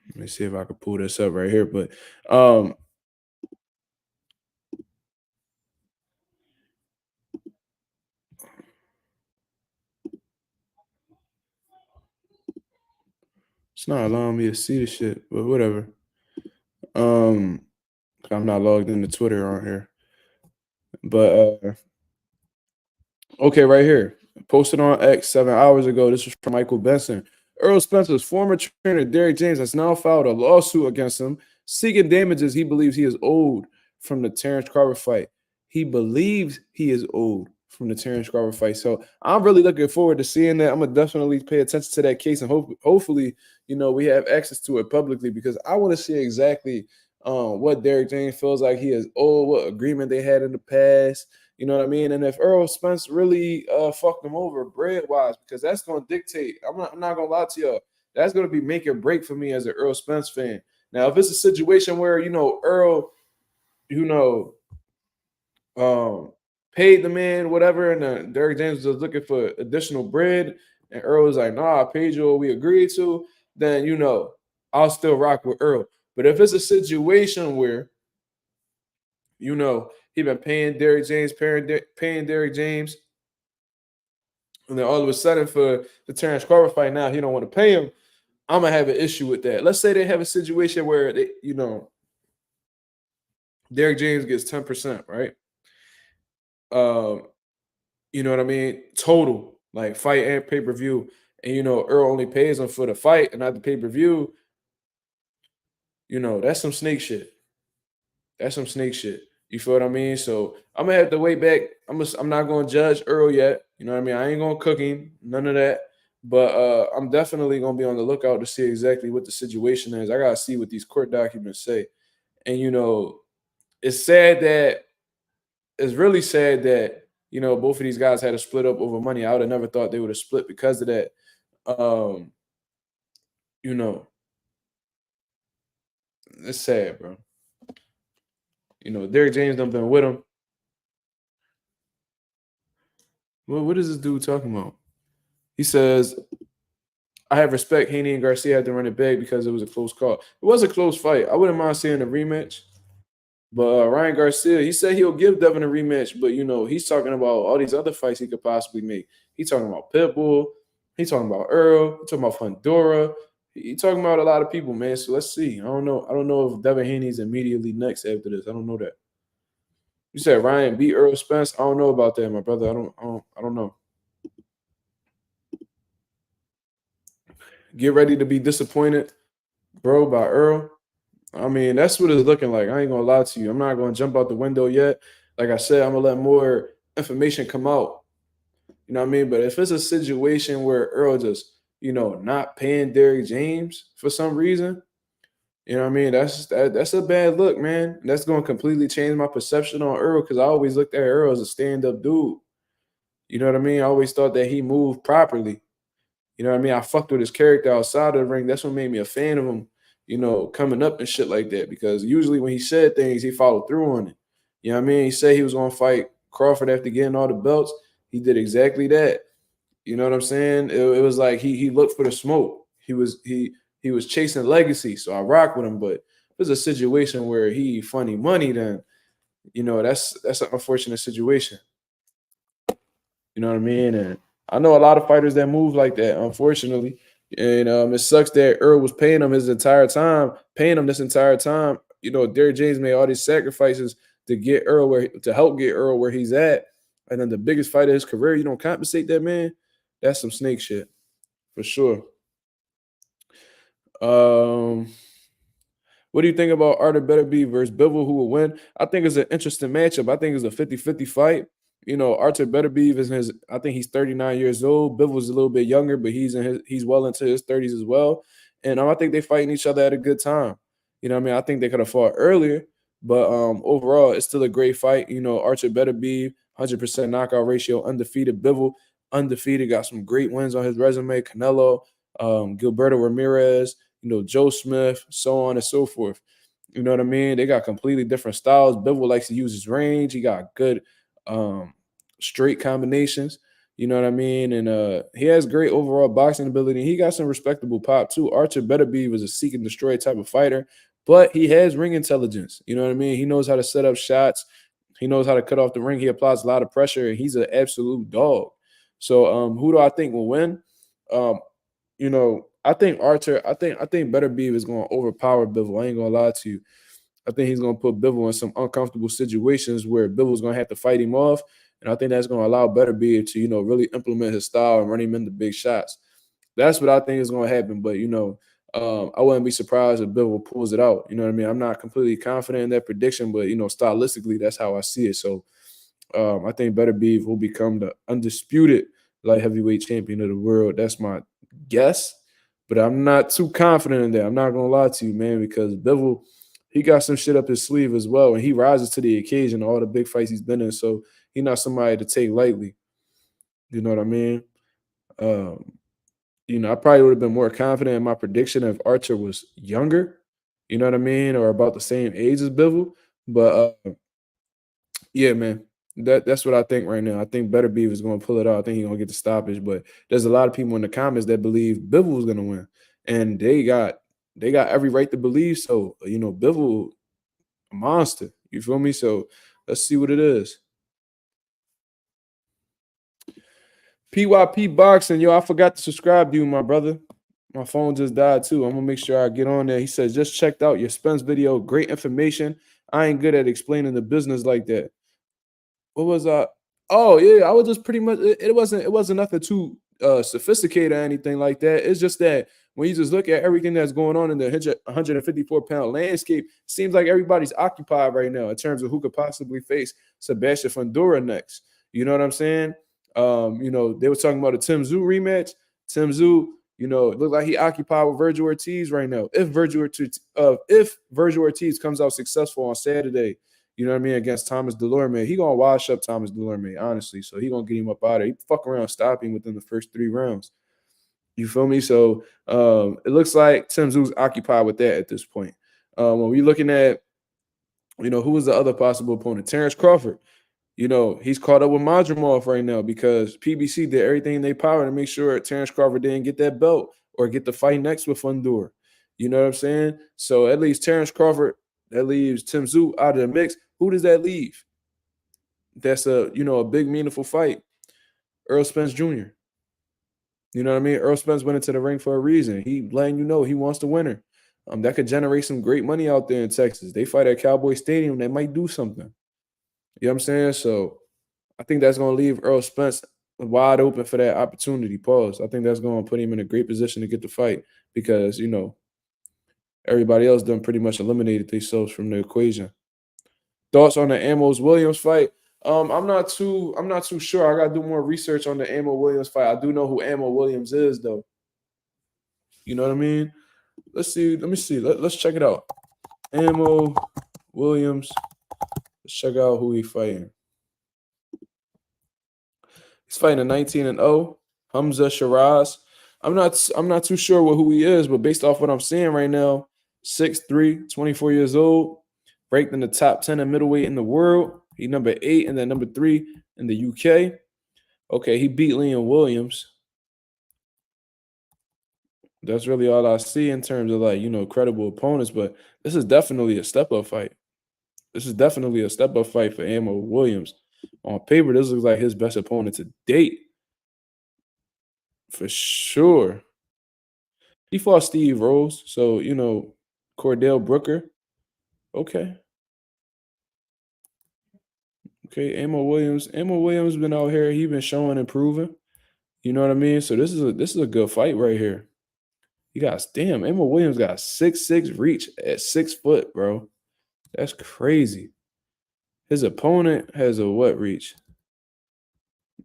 let me see if I can pull this up right here. But it's not allowing me to see the shit, but whatever. I'm not logged into Twitter on here. But okay, right here. Posted on X 7 hours ago. This was from Michael Benson. Errol Spencer's former trainer, Derrick James, has now filed a lawsuit against him, seeking damages he believes he is owed from the Terrence Crawford fight. He believes he is owed from the Terrence Crawford fight. So I'm really looking forward to seeing that. I'm gonna definitely pay attention to that case, and hopefully, you know, we have access to it publicly, because I want to see exactly what Derrick James feels like he is owed, what agreement they had in the past. You know what I mean? And if Errol Spence really fucked him over bread wise, because that's going to dictate. I'm not going to lie to y'all. That's going to be make or break for me as an Errol Spence fan. Now, if it's a situation where, you know, Errol, you know, paid the man whatever, and Derrick James was looking for additional bread, and Errol was like, "Nah, I paid you what we agreed to," then, you know, I'll still rock with Errol. But if it's a situation where, you know, he been paying Derrick James, paying Derrick James, and then all of a sudden for the Terrence Crawford fight now he don't want to pay him, I'm gonna have an issue with that. Let's say they have a situation where they, you know, Derrick James gets 10%, right? You know what I mean? Total, like fight and pay-per-view. And you know, Earl only pays him for the fight and not the pay-per-view. You know, that's some snake shit. That's some snake shit. You feel what I mean? So I'm gonna have to wait back. I'm not gonna judge Earl yet. You know what I mean? I ain't gonna cook him, none of that. But I'm definitely gonna be on the lookout to see exactly what the situation is. I gotta see what these court documents say. And you know, it's sad that it's really sad that, you know, both of these guys had to split up over money. I would have never thought they would have split because of that. Um, you know, it's sad, bro. You know, Derrick James done been with him. Well, what is this dude talking about? He says, "I have respect. Haney and Garcia had to run it back because it was a close call. It was a close fight. I wouldn't mind seeing a rematch." But Ryan Garcia, he said he'll give Devin a rematch, but you know, he's talking about all these other fights he could possibly make. He's talking about Pitbull. He's talking about Earl. He's talking about Fundora. He's talking about a lot of people, man. So let's see. I don't know. I don't know if Devin Haney's immediately next after this. I don't know that. You said Ryan beat Earl Spence. I don't know about that, my brother. I don't know. Get ready to be disappointed. Bro by Earl. I mean, that's what it's looking like. I ain't gonna lie to you. I'm not gonna jump out the window yet. Like I said, I'm gonna let more information come out. You know what I mean? But if it's a situation where Earl just, not paying Derrick James for some reason, you know what I mean? That's a bad look, man. That's gonna completely change my perception on Earl because I always looked at Earl as a stand-up dude. You know what I mean? I always thought that he moved properly. You know what I mean? I fucked with his character outside of the ring. That's what made me a fan of him, coming up and shit like that. Because usually when he said things, he followed through on it. You know what I mean? He said he was gonna fight Crawford after getting all the belts. He did exactly that. You know what I'm saying? It was like he looked for the smoke. He was chasing legacy. So I rock with him. But if it's a situation where he funny money, then that's an unfortunate situation. You know what I mean? And I know a lot of fighters that move like that, unfortunately. And it sucks that Earl was paying him this entire time. Derrick James made all these sacrifices to help get Earl where he's at. And then the biggest fight of his career, you don't compensate that man. That's some snake shit for sure. Um, what do you think about Arthur Beterbiev versus Bivol? Who will win? I think it's an interesting matchup. I think it's a 50-50 fight. Arthur Beterbiev I think he's 39 years old. Bivol's a little bit younger, but he's well into his 30s as well. And I think they're fighting each other at a good time. You know what I mean? I think they could have fought earlier, but overall, it's still a great fight. Arthur Beterbiev, 100% knockout ratio, undefeated. Bivol, undefeated, got some great wins on his resume. Canelo, Gilberto Ramirez, Joe Smith, so on and so forth. You know what I mean? They got completely different styles. Bivol likes to use his range. He got good straight combinations. You know what I mean? And he has great overall boxing ability. He got some respectable pop too. Arthur Beterbiev was a seek and destroy type of fighter, but he has ring intelligence. You know what I mean? He knows how to set up shots. He knows how to cut off the ring. He applies a lot of pressure, and he's an absolute dog. So who do I think will win? Um, I think Beterbiev is going to overpower Bivol. I ain't gonna lie to you. I think he's going to put Bivol in some uncomfortable situations where Bivol's going to have to fight him off, and I think that's going to allow Beterbiev to really implement his style and run him into big shots. That's what I think is going to happen. But I wouldn't be surprised if Bivol pulls it out. You know what I mean? I'm not completely confident in that prediction, but stylistically, that's how I see it. So I think Beterbiev will become the undisputed light heavyweight champion of the world. That's my guess, but I'm not too confident in that. I'm not gonna lie to you, man, because Bivol, he got some shit up his sleeve as well, and he rises to the occasion. All the big fights he's been in, so he's not somebody to take lightly. You know what I mean? Um, I probably would have been more confident in my prediction if Archer was younger. You know what I mean, or about the same age as Bivol. But yeah, man. That's what I think right now. I think Beterbiev is going to pull it out. I think he's going to get the stoppage. But there's a lot of people in the comments that believe Bivol is going to win, and they got every right to believe so. Bivol, a monster. You feel me? So let's see what it is. PYP Boxing, yo, I forgot to subscribe to you, my brother. My phone just died too. I'm gonna make sure I get on there. He says, just checked out your Spence video. Great information. I ain't good at explaining the business like that. What was oh yeah, I was just pretty much it wasn't nothing too sophisticated or anything like that. It's just that when you just look at everything that's going on in the 154-pound landscape, seems like everybody's occupied right now in terms of who could possibly face Sebastian Fundora next. You know what I'm saying? They were talking about a Tim Tszyu rematch. Tim Tszyu, it looked like he occupied with Virgil Ortiz right now. If Virgil Ortiz comes out successful on Saturday, you know what I mean, against Thomas Delorme, he gonna wash up Thomas Delorme, honestly. So he gonna get him up out of there. He fuck around, stop him within the first 3 rounds. You feel me? So it looks like Tim Tszyu's occupied with that at this point. When we looking at, who was the other possible opponent? Terrence Crawford. He's caught up with Madrimov right now because PBC did everything in their power to make sure Terrence Crawford didn't get that belt or get the fight next with Fundora. You know what I'm saying? So at least Terrence Crawford, that leaves Tim Tszyu out of the mix. Who does that leave? That's a big meaningful fight. Errol Spence Jr. You know what I mean? Errol Spence went into the ring for a reason. He letting you know he wants to win her. That could generate some great money out there in Texas. They fight at Cowboy Stadium. They might do something. You know what I'm saying? So I think that's going to leave Errol Spence wide open for that opportunity. Pause. I think that's going to put him in a great position to get the fight because, Everybody else done pretty much eliminated themselves from the equation. Thoughts on the Amos Williams fight? I'm not too sure. I gotta do more research on the Amo Williams fight. I do know who Amo Williams is, though. You know what I mean? Let's see. Let me see. Let's check it out. Amo Williams. Let's check out who he's fighting. He's fighting a 19-0. Hamza Shiraz. I'm not too sure who he is, but based off what I'm seeing right now, 6'3", 24 years old, ranked in the top 10 in middleweight in the world. He number 8 and then number 3 in the UK. Okay, he beat Liam Williams. That's really all I see in terms of, like, credible opponents, but this is definitely a step-up fight. This is definitely a step-up fight for Amo Williams. On paper, this looks like his best opponent to date. For sure. He fought Steve Rose, so, Cordell Brooker. Okay. Okay, Amo Williams. Amo Williams been out here. He been showing and proving. You know what I mean? So this is a good fight right here. Amo Williams got 6'6" reach at 6 foot, bro. That's crazy. His opponent has a what reach?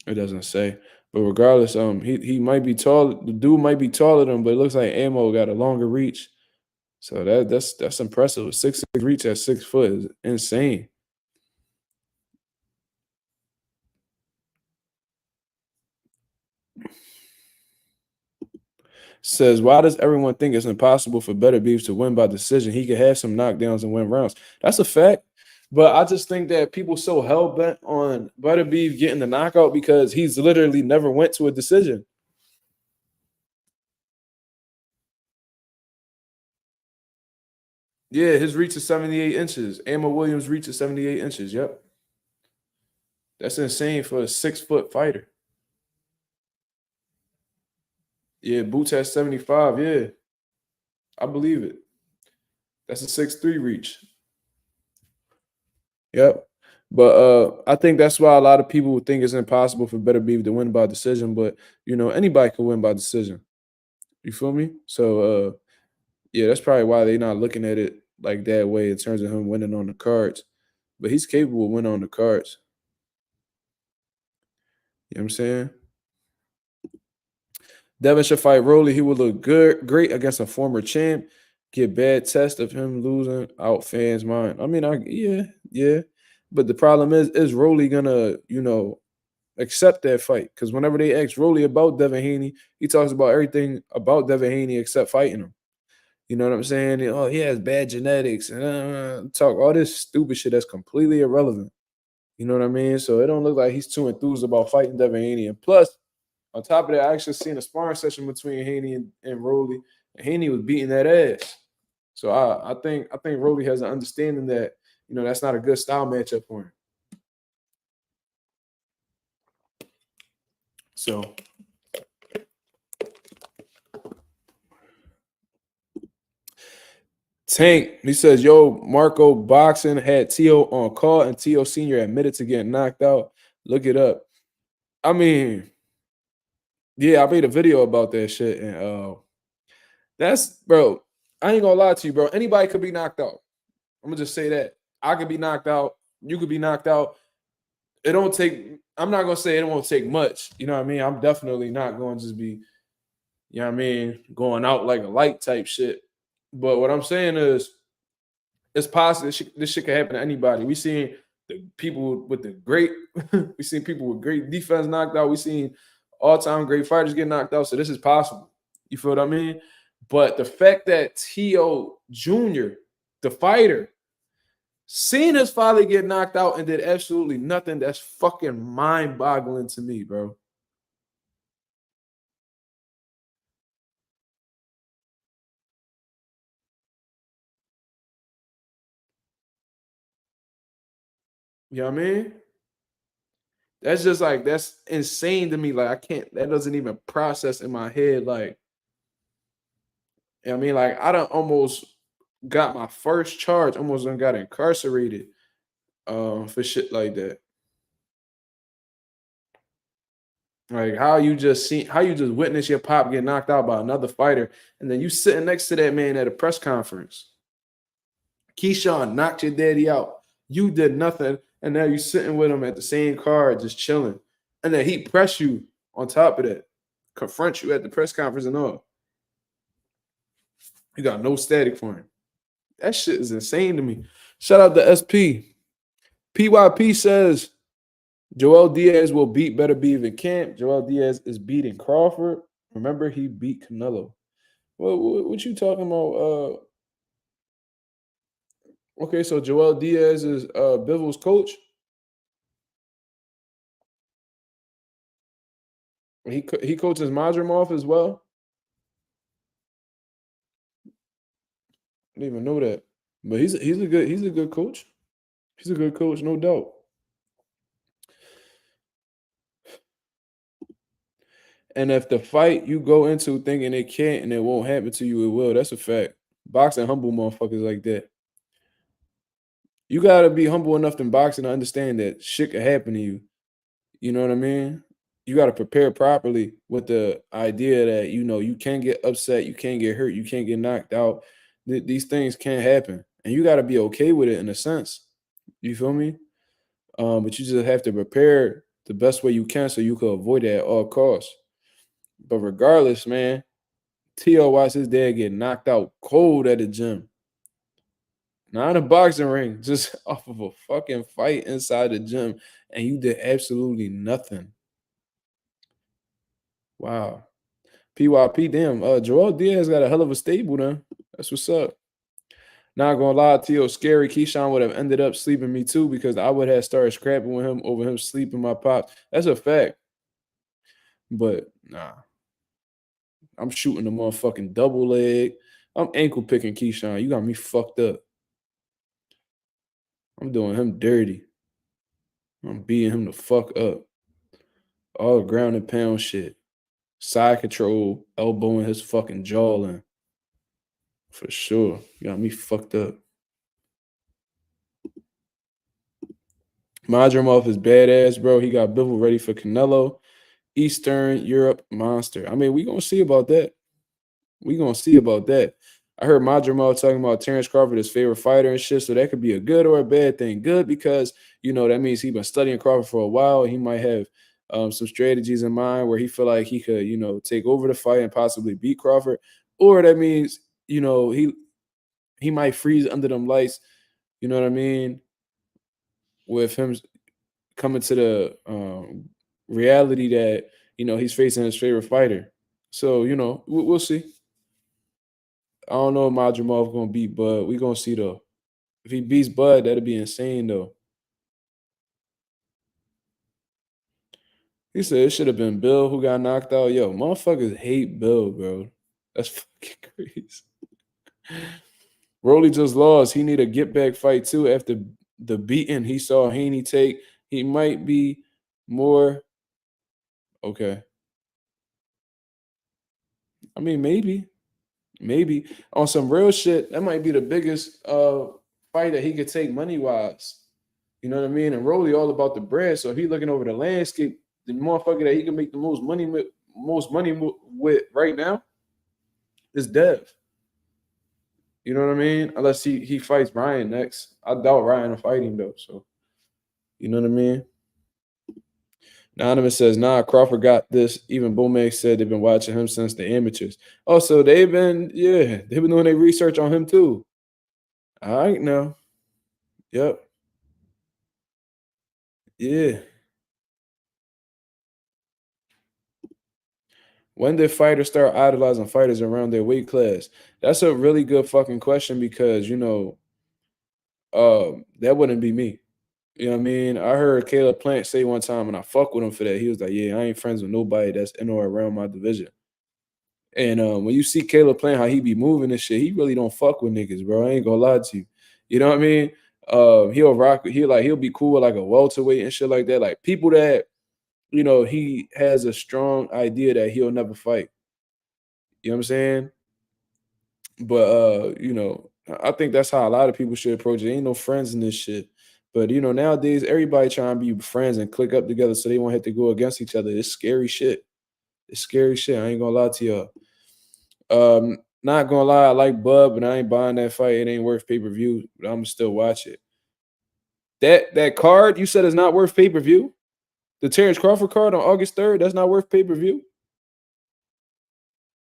It doesn't say. But regardless, he might be tall. The dude might be taller than him, but it looks like Amo got a longer reach. So that's impressive. 6'6" reach at 6 foot is insane. Says, why does everyone think it's impossible for Better Beef to win by decision? He could have some knockdowns and win rounds. That's a fact. But I just think that people so hell-bent on Better Beef getting the knockout because he's literally never went to a decision. Yeah, his reach is 78 inches. Amo Williams' reach is 78 inches. Yep. That's insane for a 6 foot fighter. Yeah, Boots has 75. Yeah. I believe it. That's a 6'3" reach. Yep. But I think that's why a lot of people would think it's impossible for Better Beef to win by decision. But, anybody can win by decision. You feel me? So, yeah, that's probably why they're not looking at it like that way in terms of him winning on the cards. But he's capable of winning on the cards. You know what I'm saying? Devin should fight Rolly. He would look great against a former champ. Get bad test of him losing out fans' mind. I mean, yeah. But the problem is Rolly gonna, accept that fight? Because whenever they ask Rolly about Devin Haney, he talks about everything about Devin Haney except fighting him. You know what I'm saying? Oh, he has bad genetics and talk all this stupid shit that's completely irrelevant. You know what I mean? So it don't look like he's too enthused about fighting Devin Haney. And plus, on top of that, I actually seen a sparring session between Haney and Rolly, and Haney was beating that ass. So I think Rolly has an understanding that that's not a good style matchup for him. So Tank, he says, yo, Marco Boxing had T.O. on call and T.O. Sr. admitted to getting knocked out. Look it up. I mean, yeah, I made a video about that shit. And bro, I ain't gonna lie to you, bro. Anybody could be knocked out. I'm gonna just say that. I could be knocked out. You could be knocked out. I'm not gonna say it won't take much. You know what I mean? I'm definitely not going to just be, going out like a light type shit. But what I'm saying is, it's possible this shit can happen to anybody. We seen the people with we seen people with great defense knocked out. We seen all-time great fighters get knocked out. So this is possible. You feel what I mean? But the fact that T.O. Jr., the fighter, seen his father get knocked out and did absolutely nothing, that's fucking mind-boggling to me, bro. You know what I mean? That's just like, that's insane to me. Like, that doesn't even process in my head. Like, you know what I mean? Like, I done almost got my first charge, almost done got incarcerated for shit like that. Like how you just witness your pop get knocked out by another fighter, and then you sitting next to that man at a press conference. Keyshawn knocked your daddy out. You did nothing, and now you sitting with him at the same card, just chilling. And then he press you on top of that, confront you at the press conference and all. You got no static for him. That shit is insane to me. Shout out to SP. PYP says Joel Diaz will beat Better Beef in camp. Joel Diaz is beating Crawford. Remember, he beat Canelo. What you talking about? Okay, so Joel Diaz is Bivol's coach. He coaches Madrimov as well. I didn't even know that, but he's a good coach. He's a good coach, no doubt. And if the fight you go into thinking it can't and it won't happen to you, it will. That's a fact. Boxing humble motherfuckers like that. You gotta be humble enough in boxing to understand that shit could happen to you. You know what I mean? You gotta prepare properly with the idea that you can't get upset, you can't get hurt, you can't get knocked out. These things can't happen, and you gotta be okay with it in a sense. You feel me? But you just have to prepare the best way you can so you can avoid it at all costs. But regardless, man, T.O. watched his dad get knocked out cold at the gym. Not in a boxing ring, just off of a fucking fight inside the gym, and you did absolutely nothing. Wow. PYP, damn. Joel Diaz got a hell of a stable then. That's what's up. Not gonna lie, T.O. scary. Keyshawn would have ended up sleeping me too because I would have started scrapping with him over him sleeping my pop. That's a fact. But nah. I'm shooting the motherfucking double leg. I'm ankle picking Keyshawn. You got me fucked up. I'm doing him dirty. I'm beating him the fuck up. All ground and pound shit. Side control, elbowing his fucking jaw in. For sure. You got me fucked up. Madrimov is badass, bro. He got Bivol ready for Canelo. Eastern Europe monster. I mean, we gonna see about that. I heard Madrimov talking about Terrence Crawford, his favorite fighter and shit, so that could be a good or a bad thing. Good because, that means he's been studying Crawford for a while. He might have some strategies in mind where he feel like he could, take over the fight and possibly beat Crawford. Or that means, he might freeze under them lights, you know what I mean, with him coming to the reality that, he's facing his favorite fighter. So, we'll see. I don't know if Madrimov gonna beat Bud. We gonna see though. If he beats Bud, that'd be insane though. He said it should have been Bill who got knocked out. Yo, motherfuckers hate Bill, bro. That's fucking crazy. Rolly just lost. He need a get back fight too after the beating he saw Haney take. He might be more okay. I mean, maybe on some real shit. That might be the biggest fight that he could take money wise. You know what I mean? And Rolly all about the bread. So if he's looking over the landscape, the motherfucker that he can make the most money with right now is Dev. You know what I mean? Unless he fights Ryan next. I doubt Ryan will fight him though. So you know what I mean? Anonymous says, nah, Crawford got this. Even Bomax said they've been watching him since the amateurs. Oh, so they've been doing their research on him too. All right now. Yep. Yeah. When did fighters start idolizing fighters around their weight class? That's a really good fucking question because, that wouldn't be me. You know what I mean? I heard Caleb Plant say one time, and I fuck with him for that. He was like, yeah, I ain't friends with nobody that's in or around my division. And when you see Caleb Plant, how he be moving and shit, he really don't fuck with niggas, bro. I ain't gonna lie to you. You know what I mean? He'll be cool with like a welterweight and shit like that. Like people that, he has a strong idea that he'll never fight. You know what I'm saying? But I think that's how a lot of people should approach it. Ain't no friends in this shit. But nowadays everybody trying to be friends and click up together so they won't have to go against each other. It's scary shit. It's scary shit. I ain't gonna lie to y'all. Not gonna lie, I like Bud, but I ain't buying that fight. It ain't worth pay-per-view, but I'm still watch it. That card you said is not worth pay-per-view? The Terrence Crawford card on August 3rd, that's not worth pay-per-view?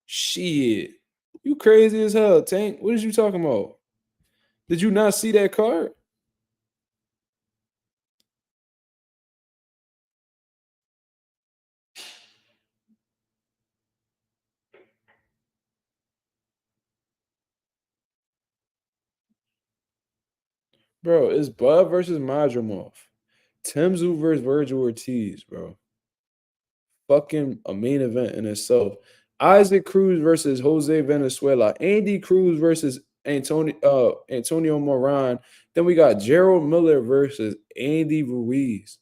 Shit. You crazy as hell, Tank. What is you talking about? Did you not see that card? Bro, it's Bud versus Madrimov. Timzu versus Virgil Ortiz, bro. Fucking a main event in itself. Isaac Cruz versus Jose Venezuela. Andy Cruz versus Antonio Moran. Then we got Gerald Miller versus Andy Ruiz.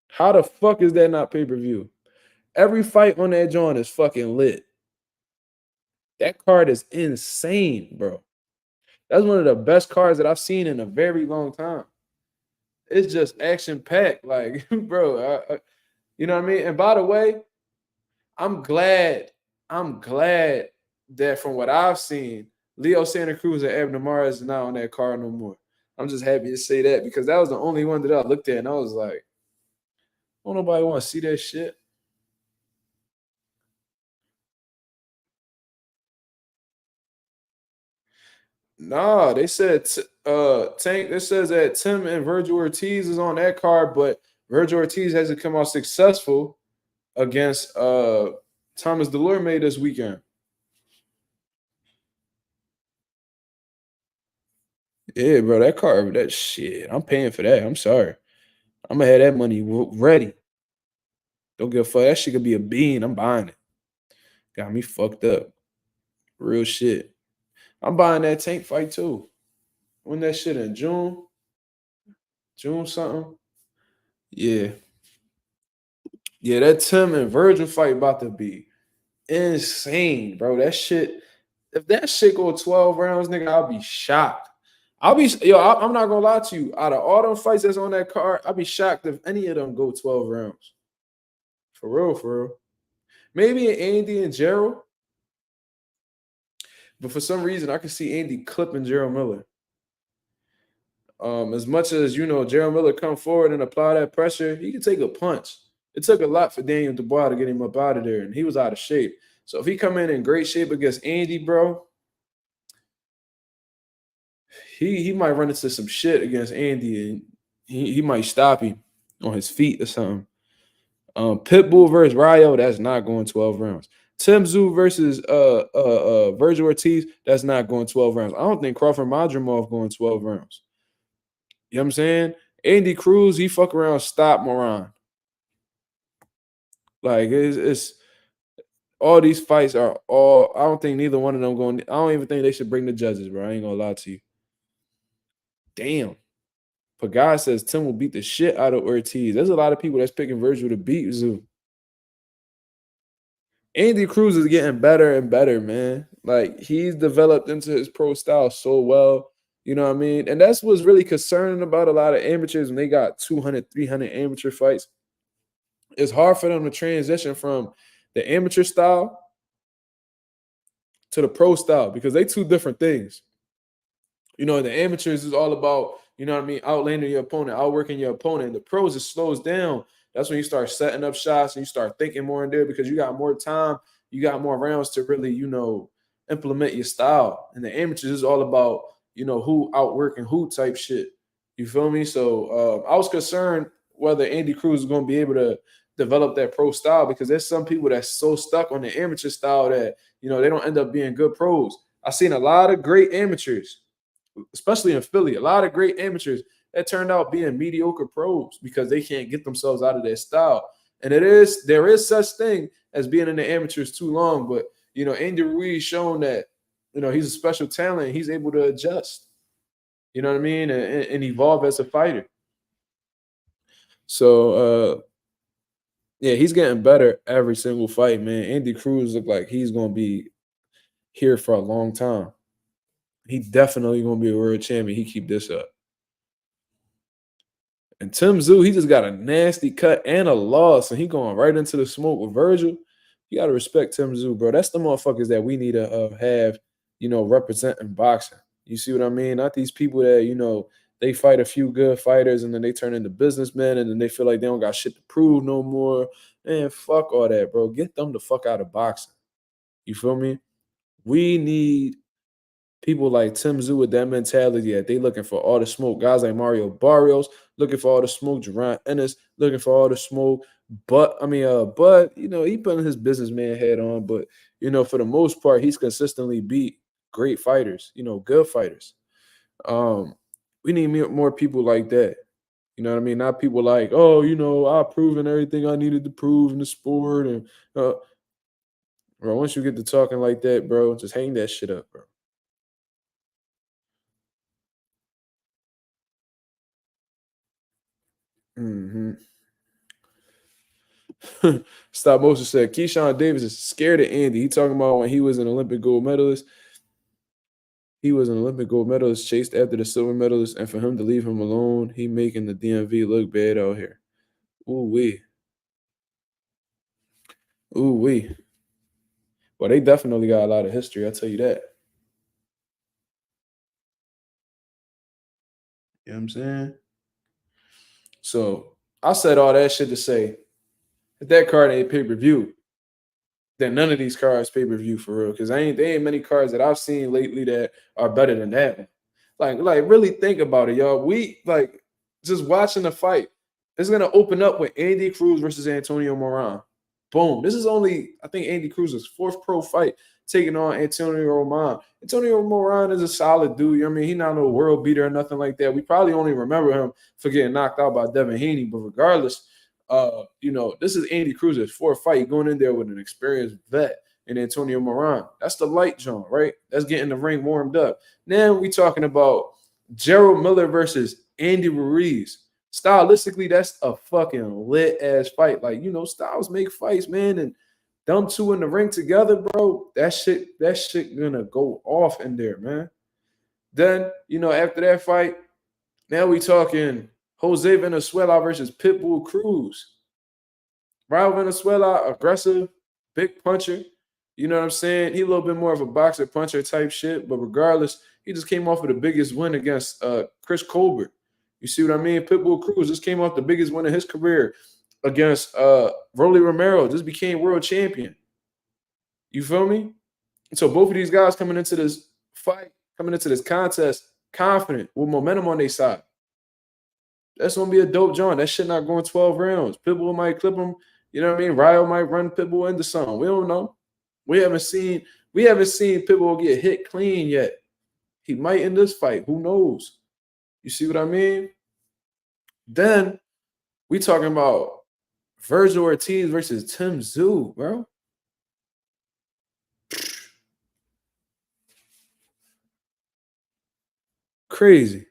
How the fuck is that not pay-per-view? Every fight on that joint is fucking lit. That card is insane, bro. That's one of the best cards that I've seen in a very long time. It's just action-packed. Like, bro, you know what I mean? And by the way, I'm glad that from what I've seen, Leo Santa Cruz and Abner Mares is not on that card no more. I'm just happy to say that because that was the only one that I looked at and I was like, don't nobody want to see that shit. Nah, they said Tank. This says that Tim and Virgil Ortiz is on that card, but Virgil Ortiz hasn't come out successful against Thomas Delorme this weekend. Yeah, bro, that card, that shit. I'm paying for that. I'm sorry. I'm gonna have that money ready. Don't give a fuck. That shit could be a bean. I'm buying it. Got me fucked up. Real shit. I'm buying that Tank fight too. When that shit in June? June something? Yeah. Yeah, that Tim and Virgil fight about to be insane, bro. That shit, if that shit go 12 rounds, nigga, I'll be shocked. I'm not gonna lie to you. Out of all them fights that's on that card, I'll be shocked if any of them go 12 rounds. For real, for real. Maybe Andy and Gerald. But for some reason, I can see Andy clipping Gerald Miller. As much as Gerald Miller come forward and apply that pressure, he can take a punch. It took a lot for Daniel Dubois to get him up out of there, and he was out of shape. So if he come in great shape against Andy, bro, he might run into some shit against Andy, and he might stop him on his feet or something. Pitbull versus Rayo, that's not going 12 rounds. Tim Tszyu versus Virgil Ortiz, that's not going 12 rounds. I don't think Crawford Madrimov going 12 rounds. You know what I'm saying? Andy Cruz, he fuck around, stop Moran. Like, it's all these fights are all. I don't think neither one of them going. I don't even think they should bring the judges, bro. I ain't gonna lie to you. Damn. Pagas says Tim will beat the shit out of Ortiz. There's a lot of people that's picking Virgil to beat Tszyu. Andy Cruz is getting better and better, man. Like, he's developed into his pro style so well. You know what I mean? And that's what's really concerning about a lot of amateurs when they got 200, 300 amateur fights. It's hard for them to transition from the amateur style to the pro style because they two different things. The amateurs is all about, outlanding your opponent, outworking your opponent. The pros, it slows down. That's when you start setting up shots and you start thinking more in there because you got more time, you got more rounds to really, implement your style. And the amateurs is all about, who outworking who type shit. You feel me? So I was concerned whether Andy Cruz is going to be able to develop that pro style because there's some people that's so stuck on the amateur style that, they don't end up being good pros. I've seen a lot of great amateurs, especially in Philly, a lot of great amateurs that turned out being mediocre pros because they can't get themselves out of their style. And there is such thing as being in the amateurs too long. But, Andy Ruiz shown that, he's a special talent. He's able to adjust, you know what I mean, and evolve as a fighter. So, yeah, he's getting better every single fight, man. Andy Cruz look like he's going to be here for a long time. He definitely gonna be a world champion. He keep this up. And Tim Tszyu, he just got a nasty cut and a loss, and he going right into the smoke with Virgil. You gotta respect Tim Tszyu, bro. That's the motherfuckers that we need to have, representing boxing. You see what I mean? Not these people that they fight a few good fighters and then they turn into businessmen and then they feel like they don't got shit to prove no more. Man, fuck all that, bro. Get them the fuck out of boxing. You feel me? We need people like Tim Tszyu with that mentality that they looking for all the smoke. Guys like Mario Barrios looking for all the smoke. Jerron Ennis looking for all the smoke. But he putting his businessman head on. But for the most part, he's consistently beat great fighters. Good fighters. We need more people like that. You know what I mean? Not people like, I've proven everything I needed to prove in the sport. And bro, once you get to talking like that, bro, just hang that shit up, bro. Mm-hmm. Stop Motion said Keyshawn Davis is scared of Andy. He talking about when he was an Olympic gold medalist. He was an Olympic gold medalist, chased after the silver medalist, and for him to leave him alone, he making the DMV look bad out here. Ooh wee. Ooh wee. Well, they definitely got a lot of history, I'll tell you that. You know what I'm saying? So I said all that shit to say if that card ain't pay-per-view, then none of these cards pay-per-view for real. Because there ain't many cards that I've seen lately that are better than that one. Like really think about it, y'all. We just watching the fight. It's gonna open up with Andy Cruz versus Antonio Moran. Boom. This is only, I think, Andy Cruz's fourth pro fight taking on Antonio Moran. Antonio Moran is a solid dude. You know what I mean? He's not no world beater or nothing like that. We probably only remember him for getting knocked out by Devin Haney. But regardless, this is Andy Cruz's fourth fight going in there with an experienced vet in Antonio Moran. That's the light joint, right? That's getting the ring warmed up. Now we talking about Gerald Miller versus Andy Ruiz. Stylistically, that's a fucking lit ass fight. Styles make fights, man, and them two in the ring together, bro. That shit gonna go off in there, man. Then, after that fight, now we talking Jose Venezuela versus Pitbull Cruz. Raul Venezuela, aggressive, big puncher. You know what I'm saying? He a little bit more of a boxer puncher type shit, but regardless, he just came off of the biggest win against Chris Colbert. You see what I mean? Pitbull Cruz just came off the biggest win of his career against Rolly Romero. Just became world champion. You feel me? So both of these guys coming into this fight, coming into this contest, confident with momentum on their side. That's gonna be a dope joint. That shit not going 12 rounds. Pitbull might clip him. You know what I mean? Ryo might run Pitbull into something. We don't know. We haven't seen Pitbull get hit clean yet. He might in this fight. Who knows? You see what I mean? Then we talking about Virgil Ortiz versus Tim Tszyu, bro. Crazy.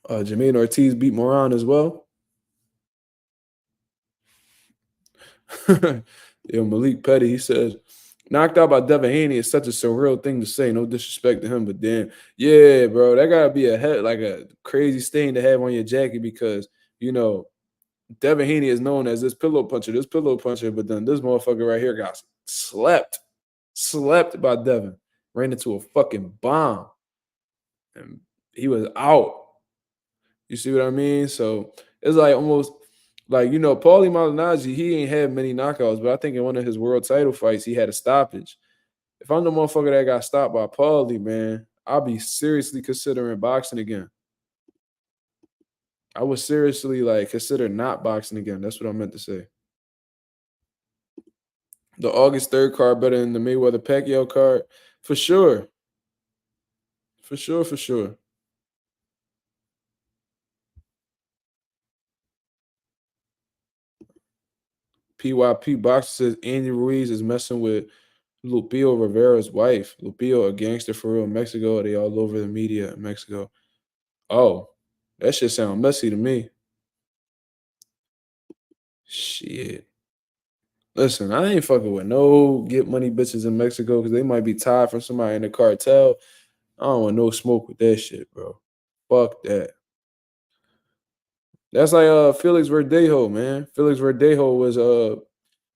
Jermaine Ortiz beat Moran as well. Yo, Malik Petty, he says, knocked out by Devin Haney is such a surreal thing to say. No disrespect to him, but damn, yeah, bro, that gotta be a crazy stain to have on your jacket because Devin Haney is known as this pillow puncher, but then this motherfucker right here got slept by Devin, ran into a fucking bomb, and he was out. You see what I mean? So it's like almost Paulie Malignaggi, he ain't had many knockouts, but I think in one of his world title fights, he had a stoppage. If I'm the motherfucker that got stopped by Paulie, man, I'll be seriously considering boxing again. I would seriously consider not boxing again. That's what I meant to say. The August 3rd card better than the Mayweather-Pacquiao card? For sure. For sure. PYP Boxer says Andy Ruiz is messing with Lupillo Rivera's wife. Lupillo, a gangster for real in Mexico. They all over the media in Mexico. Oh, that shit sound messy to me. Shit. Listen, I ain't fucking with no get money bitches in Mexico because they might be tied from somebody in the cartel. I don't want no smoke with that shit, bro. Fuck that. That's like Felix Verdejo, man. Felix Verdejo was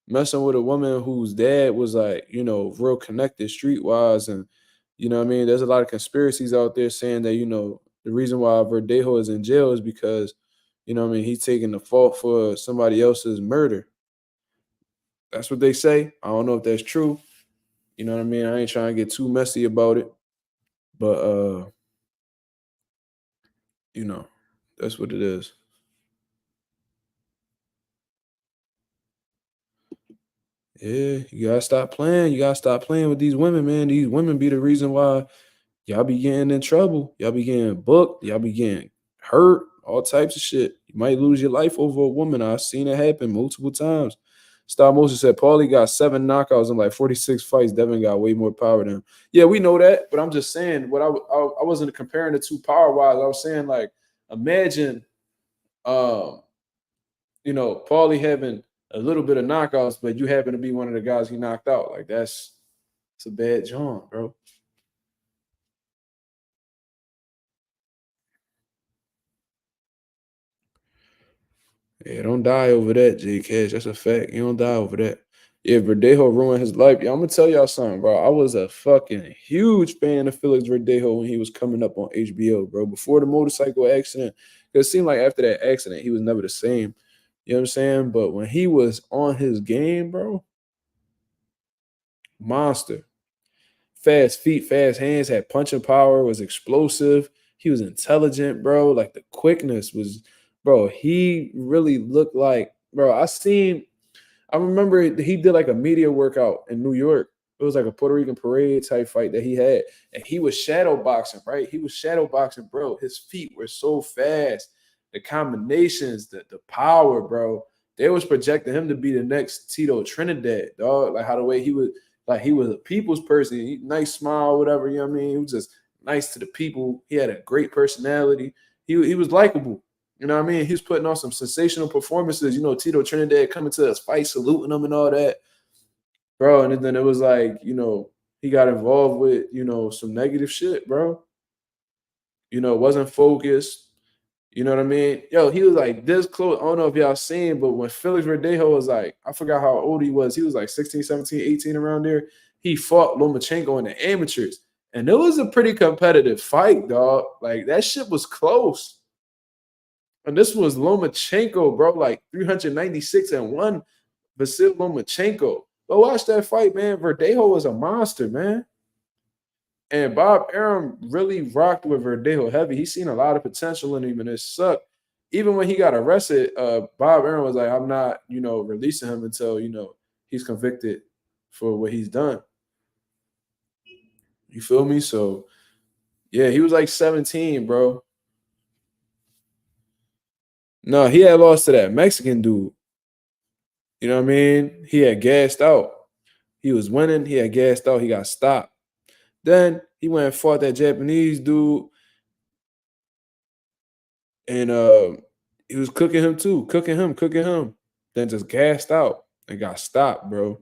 messing with a woman whose dad was like, real connected streetwise. And, what I mean? There's a lot of conspiracies out there saying that, the reason why Verdejo is in jail is because, what I mean, he's taking the fault for somebody else's murder. That's what they say. I don't know if that's true. You know what I mean? I ain't trying to get too messy about it. But that's what it is. Yeah, you gotta stop playing. You gotta stop playing with these women, man. These women be the reason why y'all be getting in trouble. Y'all be getting booked. Y'all be getting hurt. All types of shit. You might lose your life over a woman. I've seen it happen multiple times. Star Moses said Paulie got 7 knockouts in like 46 fights. Devin got way more power than him. Yeah, we know that, but I'm just saying what I wasn't comparing the two power wise. I was saying like imagine Paulie having a little bit of knockouts, but you happen to be one of the guys he knocked out. Like it's a bad joint, bro. Yeah, don't die over that, J Cash. That's a fact. You don't die over that. Yeah, Verdejo ruined his life. Yeah, I'm gonna tell y'all something, bro. I was a fucking huge fan of Felix Verdejo when he was coming up on HBO, bro. Before the motorcycle accident, it seemed like after that accident, he was never the same. You know what I'm saying? But when he was on his game, bro, monster. Fast feet, fast hands, had punching power, was explosive. He was intelligent, bro. Like the quickness was, bro. He really looked like, bro. I remember he did like a media workout in New York. It was like a Puerto Rican parade type fight that he had. And he was shadow boxing, right? He was shadow boxing, bro. His feet were so fast. The combinations, the power, bro. They was projecting him to be the next Tito Trinidad, dog. Like how the way he was, like he was a people's person. Nice smile, whatever, you know what I mean? He was just nice to the people. He had a great personality. He was likable. You know what I mean? He was putting on some sensational performances. Tito Trinidad coming to his fight, saluting him and all that, bro. And then it was like, he got involved with, some negative shit, bro. Wasn't focused. You know what I mean? Yo, he was like this close. I don't know if y'all seen, but when Felix Verdejo was like, I forgot how old he was. He was like 16, 17, 18 around there. He fought Lomachenko in the amateurs. And it was a pretty competitive fight, dog. Like that shit was close. And this was Lomachenko, bro, like 396 and 1. Vasil Lomachenko. But watch that fight, man. Verdejo was a monster, man. And Bob Arum really rocked with Verdejo heavy. He's seen a lot of potential in him, and it sucked. Even when he got arrested, Bob Arum was like, I'm not, releasing him until, he's convicted for what he's done. You feel me? So, yeah, he was like 17, bro. No, he had lost to that Mexican dude. You know what I mean? He had gassed out. He was winning. He had gassed out. He got stopped. Then he went and fought that Japanese dude. And he was cooking him too. Cooking him. Then just gassed out and got stopped, bro.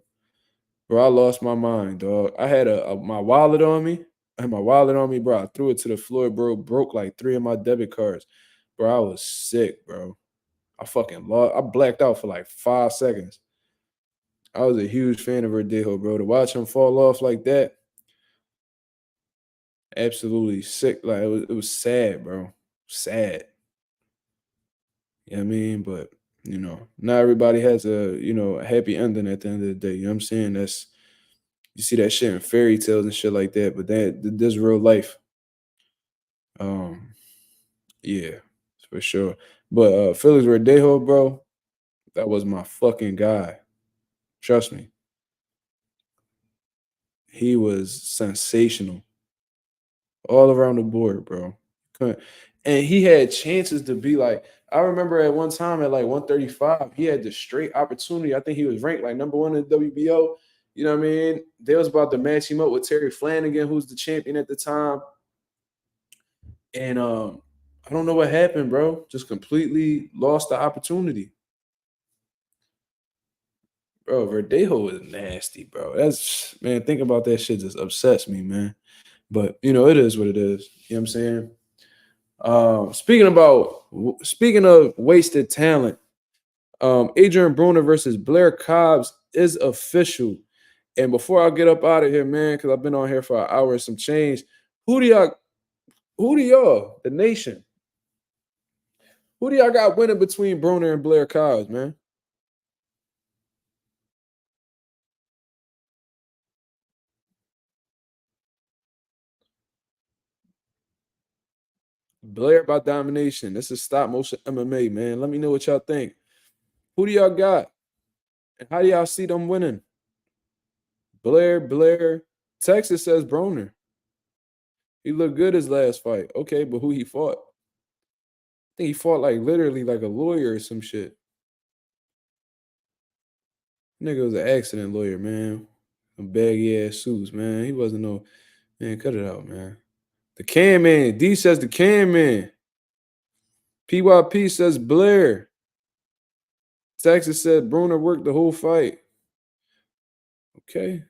Bro, I lost my mind, dog. I had my wallet on me. I had my wallet on me, bro. I threw it to the floor, bro. Broke like 3 of my debit cards. Bro, I was sick, bro. I fucking lost. I blacked out for like 5 seconds. I was a huge fan of Verdejo, bro. To watch him fall off like that, absolutely sick. Like it was sad, bro. Sad. You know what I mean? But not everybody has a happy ending at the end of the day. You know what I'm saying? You see that shit in fairy tales and shit like that, but this real life. Yeah, for sure. But Felix Verdejo, bro, that was my fucking guy. Trust me. He was sensational. All around the board, bro. And he had chances to be like, I remember at one time at like 135, he had the straight opportunity. I think he was ranked like #1 in the WBO. You know what I mean? They was about to match him up with Terry Flanagan, who's the champion at the time. And I don't know what happened, bro. Just completely lost the opportunity. Bro, Verdejo is nasty, bro. That's, man, think about that shit just upsets me, man. But, you know, it is what it is. You know what I'm saying? Speaking of wasted talent, Adrien Broner versus Blair Cobbs is official. And before I get up out of here, man, because I've been on here for an hour and some change, who do y'all, the nation, who do y'all got winning between Broner and Blair Cobbs, man? Blair by domination. This is stop motion MMA, man. Let me know what y'all think. Who do y'all got? And how do y'all see them winning? Blair. Texas says Broner. He looked good his last fight. Okay, but who he fought? I think he fought like literally like a lawyer or some shit. Nigga was an accident lawyer, man. Some baggy ass suits, man. He wasn't no, man, cut it out, man. The Can Man. D says the Can Man. PYP says Blair. Texas said Broner worked the whole fight. Okay.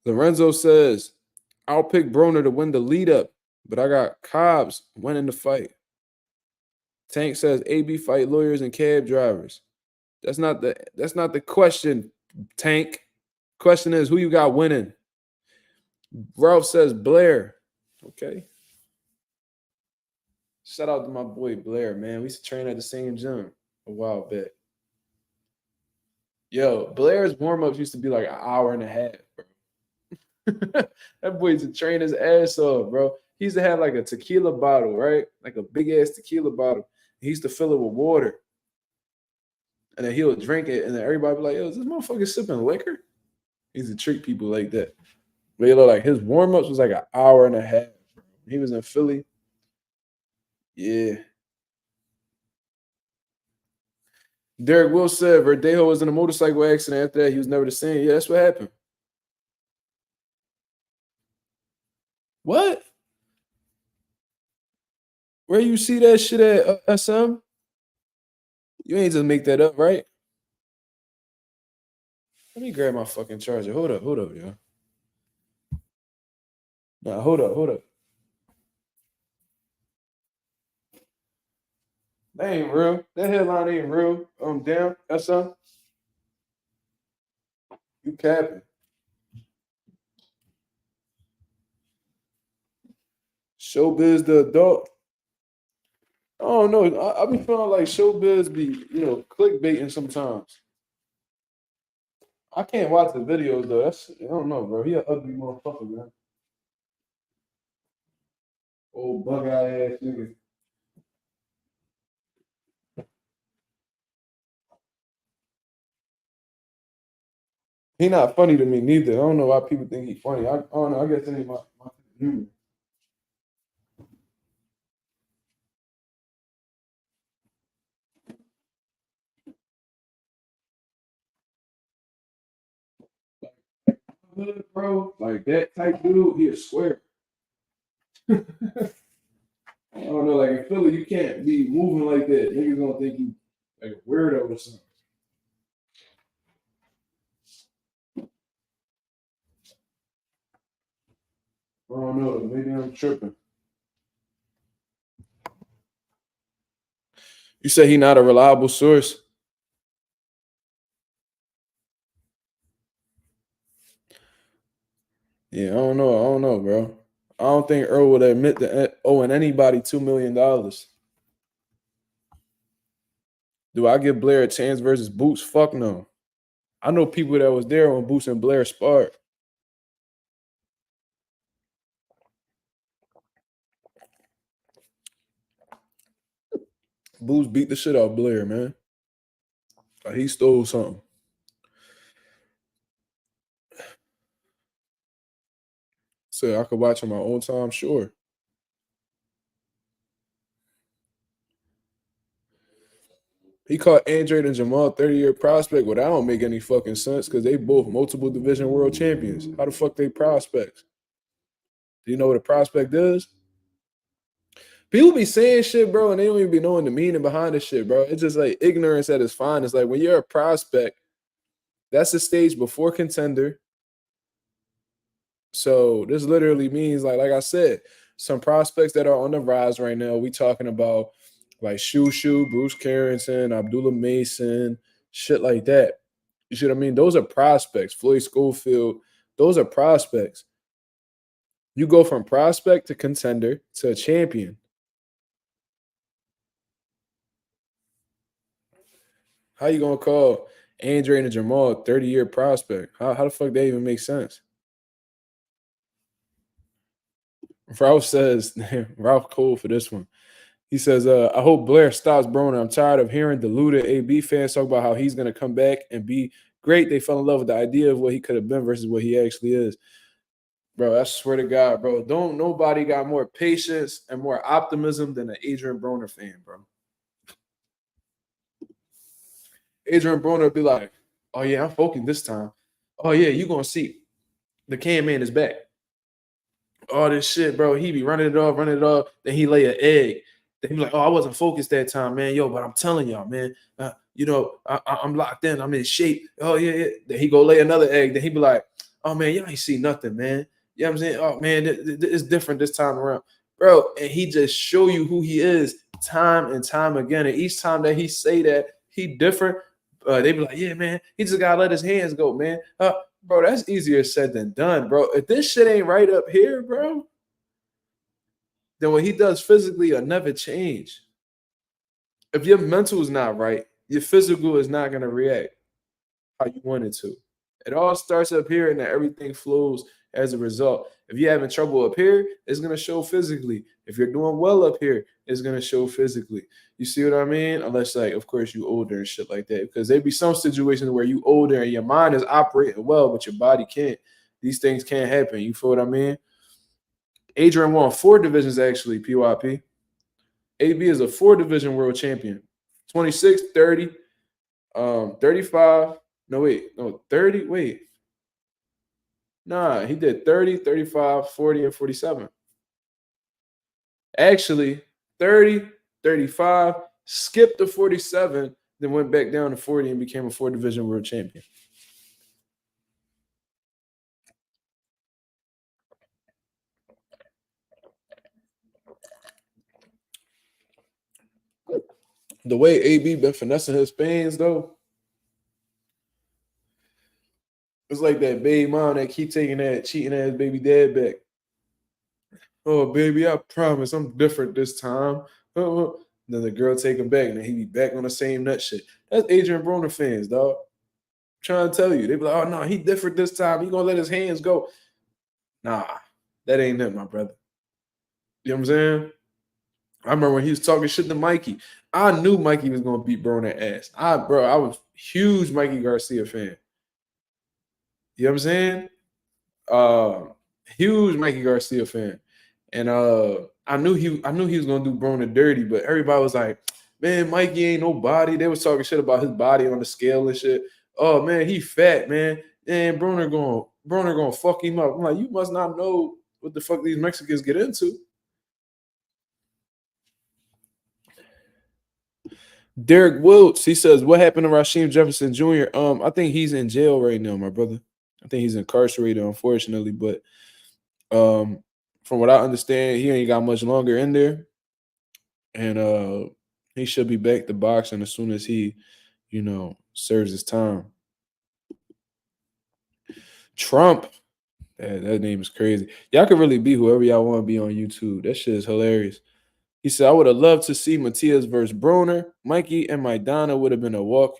Lorenzo says, I'll pick Broner to win the lead up, but I got Cobbs winning the fight. Tank says AB fight lawyers and cab drivers. That's not the question, Tank. Question is who you got winning. Ralph says Blair. Okay. Shout out to my boy Blair, man. We used to train at the same gym a while back. Yo, Blair's warm-ups used to be like an hour and a half, bro. That boy used to train his ass off, bro. He used to have like a tequila bottle, right? Like a big-ass tequila bottle. He used to fill it with water. And then he would drink it, and then everybody would be like, yo, is this motherfucker sipping liquor? He used to treat people like that. But you know, like his warm-ups was like an hour and a half. He was in Philly. Yeah. Derek Will said Verdejo was in a motorcycle accident. After that, he was never the same. Yeah, that's what happened. What? Where you see that shit at SM? You ain't just make that up, right? Let me grab my fucking charger. Hold up, yo. Nah, hold up. That ain't real. That headline ain't real. Damn, SM. You capping. Showbiz the adult. I don't know. I be feeling like showbiz be, clickbaiting sometimes. I can't watch the videos though. I don't know, bro. He an ugly motherfucker, man. Old bug-eyed ass nigga. He not funny to me neither. I don't know why people think he funny. I don't know. I guess it ain't my humor. Bro, like that type dude, he a square. I don't know, like in Philly, you can't be moving like that. Niggas gonna think you like a weirdo or something. I don't know. Maybe I'm tripping. You say he not a reliable source? Yeah, I don't know, bro. I don't think Errol would admit to owing anybody $2 million. Do I give Blair a chance versus Boots? Fuck no. I know people that was there when Boots and Blair sparred. Boots beat the shit out of Blair, man. Like he stole something. So I could watch on my own time, sure. He called Andre and Jamal 30-year prospect. Well, that don't make any fucking sense because they both multiple division world champions. How the fuck they prospects? Do you know what a prospect is? People be saying shit, bro, and they don't even be knowing the meaning behind the shit, bro. It's just like ignorance at its finest. Like when you're a prospect, that's the stage before contender. So this literally means, like I said, some prospects that are on the rise right now. We talking about like Shushu, Bruce Carrington, Abdullah Mason, shit like that. You see what I mean? Those are prospects. Floyd Schofield, those are prospects. You go from prospect to contender to a champion. How you gonna call Adrien and Jamal a 30-year prospect? How the fuck that even make sense? Ralph says, Ralph cool for this one. He says, I hope Blair stops Broner. I'm tired of hearing deluded AB fans talk about how he's gonna come back and be great. They fell in love with the idea of what he could have been versus what he actually is. Bro, I swear to God, bro. Don't nobody got more patience and more optimism than an Adrien Broner fan, bro. Adrien Broner be like, oh yeah, I'm focused this time. Oh yeah, you gonna see the can man is back. All this shit, bro. He be running it off. Then he lay an egg. Then he be like, oh, I wasn't focused that time, man. Yo, but I'm telling y'all, man, I'm locked in. I'm in shape. Oh, yeah. Then he go lay another egg. Then he be like, oh, man, y'all ain't see nothing, man. You know what I'm saying? Oh, man, it's different this time around. Bro, and he just show you who he is time and time again. And each time that he say that he different, they be like, yeah, man, he just got to let his hands go, man. Bro, that's easier said than done, bro. If this shit ain't right up here, bro, then what he does physically will never change. If your mental is not right, your physical is not going to react how you want it to. It all starts up here and then everything flows as a result. If you're having trouble up here, it's going to show physically. If you're doing well up here, it's going to show physically. You see what I mean? Unless, like, of course, you older and shit like that. Because there be some situations where you older and your mind is operating well, but your body can't. These things can't happen. You feel what I mean? Adrien won 4 divisions, actually, PYP. AB is a 4-division world champion. 26, 30, 35. No, wait. No, 30. Wait. Nah, he did 30, 35, 40, and 47. Actually, 30, 35, skipped to 47, then went back down to 40 and became a 4-division world champion. The way AB been finessing his fans, though, it's like that baby mom that keep taking that cheating ass baby dad back. Oh, baby, I promise I'm different this time. Then the girl take him back, and then he be back on the same nut shit. That's Adrien Broner fans, dog. I'm trying to tell you. They be like, oh, no, he different this time. He going to let his hands go. Nah, that ain't it, my brother. You know what I'm saying? I remember when he was talking shit to Mikey. I knew Mikey was going to beat Broner ass. I was huge Mikey Garcia fan. You know what I'm saying? Huge Mikey Garcia fan. And I knew he was gonna do Broner dirty, but everybody was like, man, Mikey ain't nobody. They was talking shit about his body on the scale and shit. Oh man, he fat, man. And Broner gonna fuck him up. I'm like, you must not know what the fuck these Mexicans get into. Derek Wiltz, he says, what happened to Rasheem Jefferson Jr.? I think he's in jail right now, my brother. I think he's incarcerated, unfortunately, but from what I understand, he ain't got much longer in there. And he should be back to boxing as soon as he, serves his time. Trump, that name is crazy. Y'all can really be whoever y'all want to be on YouTube. That shit is hilarious. He said, I would have loved to see Matias versus Broner. Mikey and Maidana would have been a walk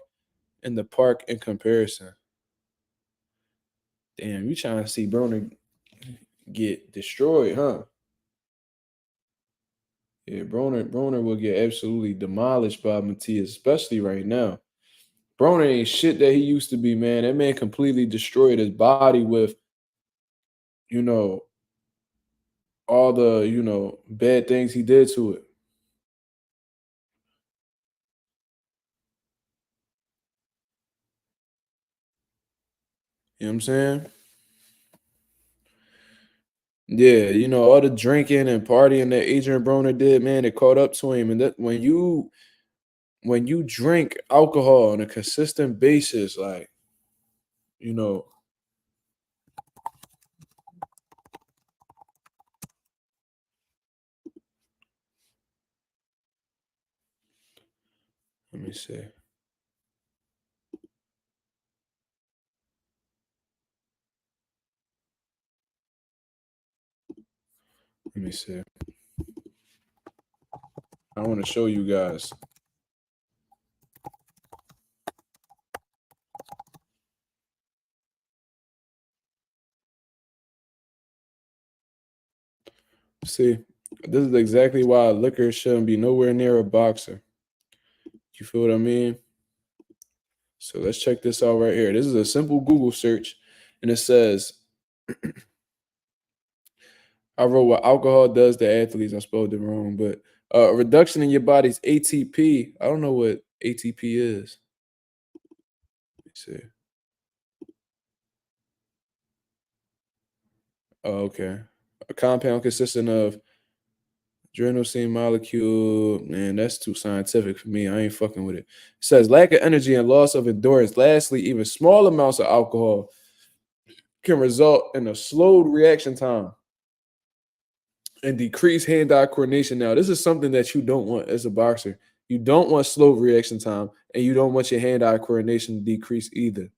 in the park in comparison. Damn, you trying to see Broner get destroyed, huh? Yeah, Broner will get absolutely demolished by Matias, especially right now. Broner ain't shit that he used to be, man. That man completely destroyed his body with, all the, bad things he did to it. You know what I'm saying? Yeah, you know, all the drinking and partying that Adrien Broner did, man, it caught up to him. And that when you drink alcohol on a consistent basis, like, you know, let me see. Let me see. I want to show you guys. See, this is exactly why liquor shouldn't be nowhere near a boxer. You feel what I mean? So let's check this out right here. This is a simple Google search, and it says, I wrote what alcohol does to athletes. I spelled it wrong, but a reduction in your body's ATP. I don't know what ATP is. Let me see. Oh, okay. A compound consisting of adrenaline molecule. Man, that's too scientific for me. I ain't fucking with it. It says lack of energy and loss of endurance. Lastly, even small amounts of alcohol can result in a slowed reaction time and decreased hand-eye coordination. Now, this is something that you don't want as a boxer. You don't want slow reaction time, and you don't want your hand-eye coordination to decrease either.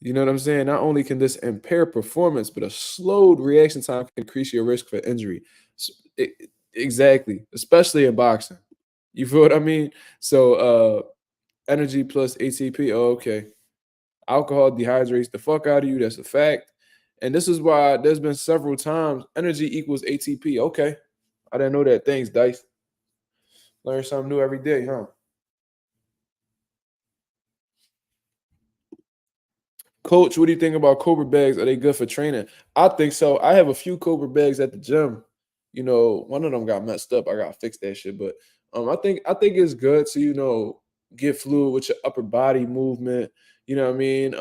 You know what I'm saying? Not only can this impair performance, but a slowed reaction time can increase your risk for injury. Exactly, especially in boxing. You feel what I mean? So, energy plus ATP. Oh, okay. Alcohol dehydrates the fuck out of you. That's a fact. And this is why there's been several times energy equals ATP. Okay. I didn't know that. Thanks, Dice. Learn something new every day, huh? Coach, what do you think about Cobra bags? Are they good for training? I think so. I have a few Cobra bags at the gym. You know, one of them got messed up. I gotta fix that shit. But I think it's good to, get fluid with your upper body movement. You know what I mean?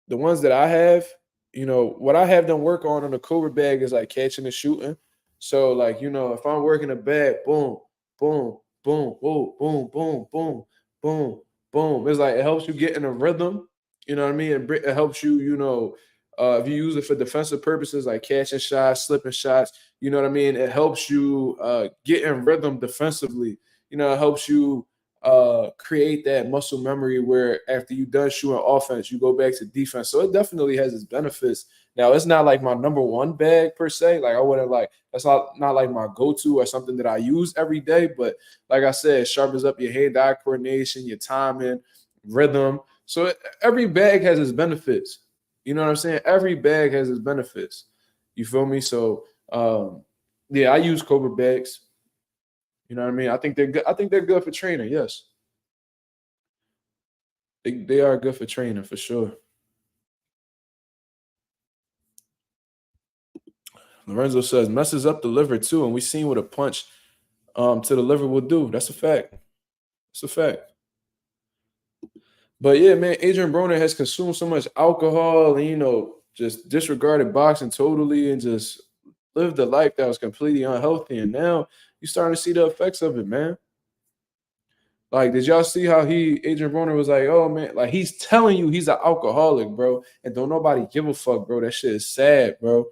The ones that I have, what I have them work on the Cobra bag is like catching and shooting. So like, if I'm working a bag, boom, boom, boom, boom, boom, boom, boom, boom, boom. It's like it helps you get in a rhythm. You know what I mean? It helps you, if you use it for defensive purposes like catching shots, slipping shots, you know what I mean? It helps you get in rhythm defensively. It helps you create that muscle memory where after you done shooting offense, you go back to defense. So it definitely has its benefits. Now it's not like my number one bag per se. Like I wouldn't like that's not like my go-to or something that I use every day. But like I said, it sharpens up your hand-eye coordination, your timing, rhythm. So every bag has its benefits. You know what I'm saying? Every bag has its benefits. You feel me? So yeah, I use Cobra bags. You know what I mean? I think they're good. I think they're good for training. Yes, they are good for training for sure. Lorenzo says messes up the liver too, and we seen what a punch to the liver will do. That's a fact. It's a fact. But yeah, man, Adrien Broner has consumed so much alcohol and just disregarded boxing totally and just lived a life that was completely unhealthy. And now you're starting to see the effects of it, man. Like, did y'all see how Adrien Broner was like, oh man, like he's telling you he's an alcoholic, bro, and don't nobody give a fuck, bro. That shit is sad, bro.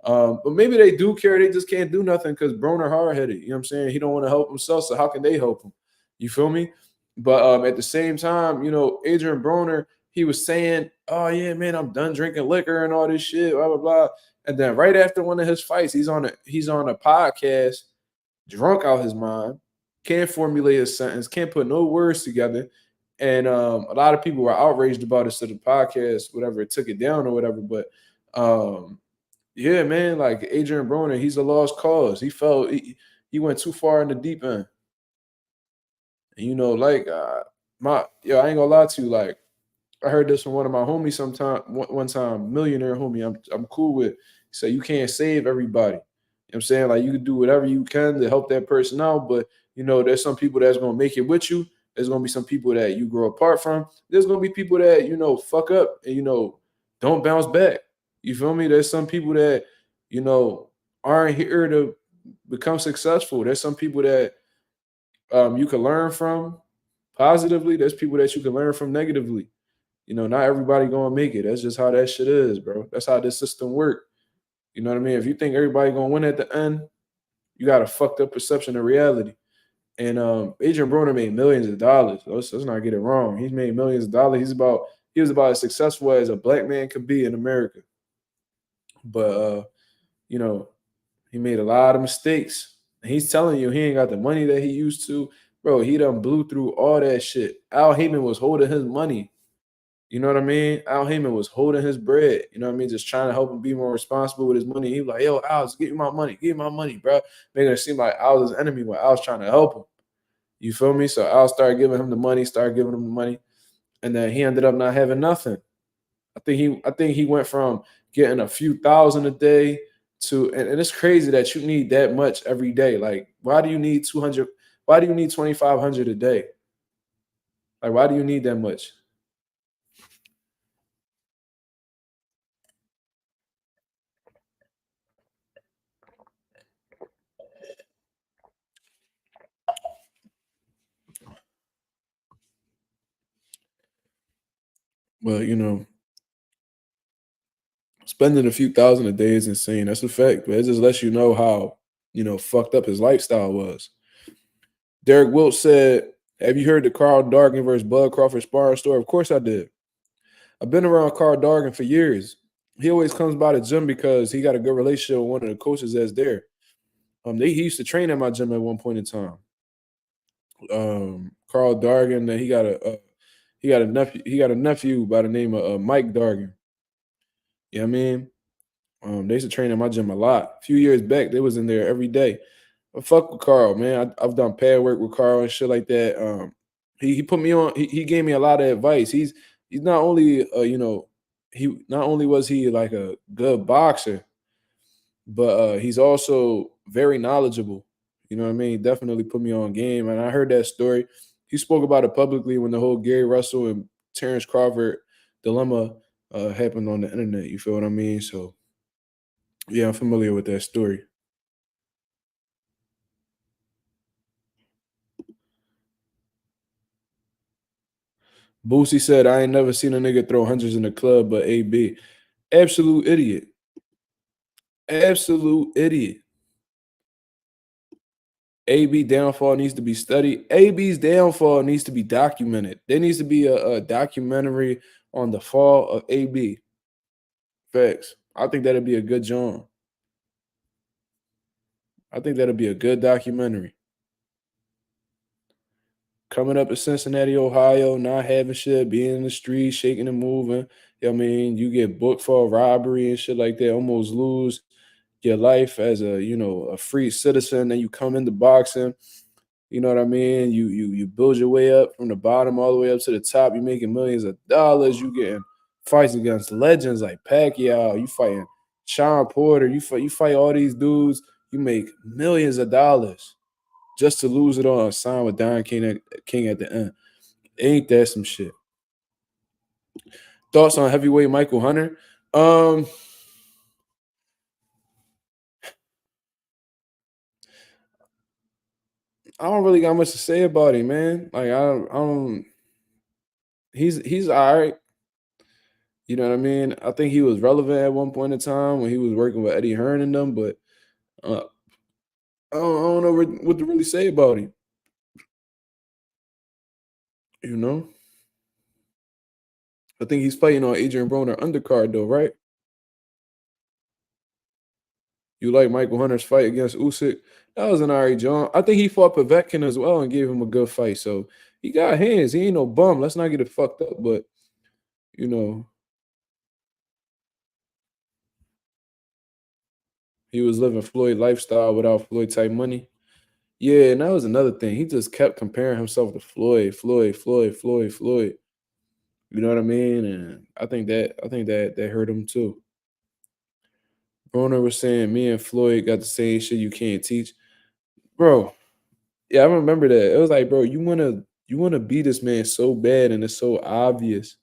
But maybe they do care, they just can't do nothing because Broner hard-headed. You know what I'm saying? He don't want to help himself, so how can they help him? You feel me? But at the same time, Adrien Broner, he was saying, oh yeah, man, I'm done drinking liquor and all this shit, blah, blah, blah. And then right after one of his fights, he's on a podcast, drunk out his mind, can't formulate a sentence, can't put no words together. And a lot of people were outraged about it. So the podcast, whatever, it took it down or whatever. But yeah, man, like Adrien Broner, he's a lost cause. He felt he went too far in the deep end. And like I ain't gonna lie to you, like I heard this from one of my homies one time, millionaire homie I'm cool with. He said you can't save everybody. You know what I'm saying? Like you can do whatever you can to help that person out, but there's some people that's gonna make it with you. There's gonna be some people that you grow apart from. There's gonna be people that, fuck up and don't bounce back. You feel me? There's some people that, you know, aren't here to become successful. There's some people that you can learn from positively. There's people that you can learn from negatively. You know, not everybody gonna make it. That's just how that shit is, bro. That's how this system work. You know what I mean? If you think everybody gonna win at the end, you got a fucked up perception of reality. And Adrien Broner made millions of dollars. Let's not get it wrong. He's made millions of dollars. He was about as successful as a black man could be in America. But you know, he made a lot of mistakes. And he's telling you he ain't got the money that he used to. Bro, he done blew through all that shit. Al Heyman was holding his money. You know what I mean? Al Heyman was holding his bread. You know what I mean? Just trying to help him be more responsible with his money. He was like, yo, Al, give me my money. Give me my money, bro. Making it seem like Al was his enemy when Al was trying to help him. You feel me? So Al started giving him the money, and then he ended up not having nothing. I think he went from getting a few thousand a day to, and it's crazy that you need that much every day. Like, why do you need 200? Why do you need 2,500 a day? Like, why do you need that much? Well, you know, spending a few thousand a day is insane. That's a fact, but it just lets you know how, you know, fucked up his lifestyle was. Derek Wilt said, have you heard the Carl Dargan versus Bud Crawford sparring story? Of course I did. I've been around Carl Dargan for years. He always comes by the gym because he got a good relationship with one of the coaches that's there. He used to train at my gym at one point in time. Carl Dargan, he got a nephew by the name of Mike Dargan. You know what I mean? They used to train at my gym a lot. A few years back, they was in there every day. But fuck with Carl, man. I've done pad work with Carl and shit like that. He put me on. He gave me a lot of advice. He's not only he not only was he like a good boxer, but he's also very knowledgeable. You know what I mean? Definitely put me on game. And I heard that story. He spoke about it publicly when the whole Gary Russell and Terrence Crawford dilemma happened on the internet. You feel what I mean? So yeah, I'm familiar with that story. Boosie said, I ain't never seen a nigga throw hundreds in the club but AB. Absolute idiot. Absolute idiot. AB downfall needs to be studied. AB's downfall needs to be documented. There needs to be a documentary on the fall of AB. Facts. I think that'd be a good job. I think that'd be a good documentary. Coming up in Cincinnati, Ohio, not having shit, being in the street, shaking and moving. You know what I mean? You get booked for a robbery and shit like that, almost lose your life as a free citizen. Then you come into boxing. You know what I mean? You build your way up from the bottom all the way up to the top. You're making millions of dollars. You getting fights against legends like Pacquiao. You fighting Sean Porter. You fight all these dudes. You make millions of dollars just to lose it on a sign with Don King at the end. Ain't that some shit? Thoughts on heavyweight Michael Hunter? I don't really got much to say about him, man. Like I don't. He's all right. You know what I mean? I think he was relevant at one point in time when he was working with Eddie Hearn and them, but uh, I don't know what to really say about him. You know, I think he's fighting on Adrien Broner undercard though, right? You like Michael Hunter's fight against Usyk? That was an alright John. I think he fought Povetkin as well and gave him a good fight. So he got hands. He ain't no bum. Let's not get it fucked up. But you know, he was living Floyd lifestyle without Floyd type money. Yeah, and that was another thing. He just kept comparing himself to Floyd. You know what I mean? And I think that hurt him too. Broner was saying me and Floyd got the same shit you can't teach. Bro, yeah, I remember that. It was like, bro, you wanna be this man so bad and it's so obvious.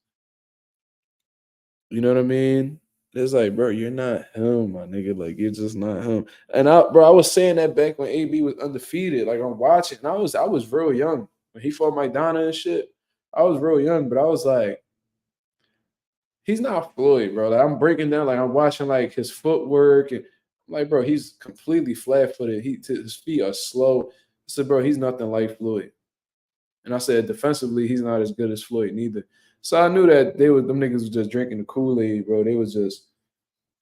You know what I mean? It's like, bro, you're not him, my nigga. Like, you're just not him. And I was saying that back when AB was undefeated. Like, I'm watching, and I was real young when he fought Maidana and shit. I was real young, but I was like, he's not Floyd, bro. Like, I'm breaking down, like I'm watching like his footwork, and I'm like, bro, he's completely flat-footed. His feet are slow. I said, bro, he's nothing like Floyd. And I said, defensively, he's not as good as Floyd neither. So I knew that them niggas was just drinking the Kool-Aid, bro. They was just,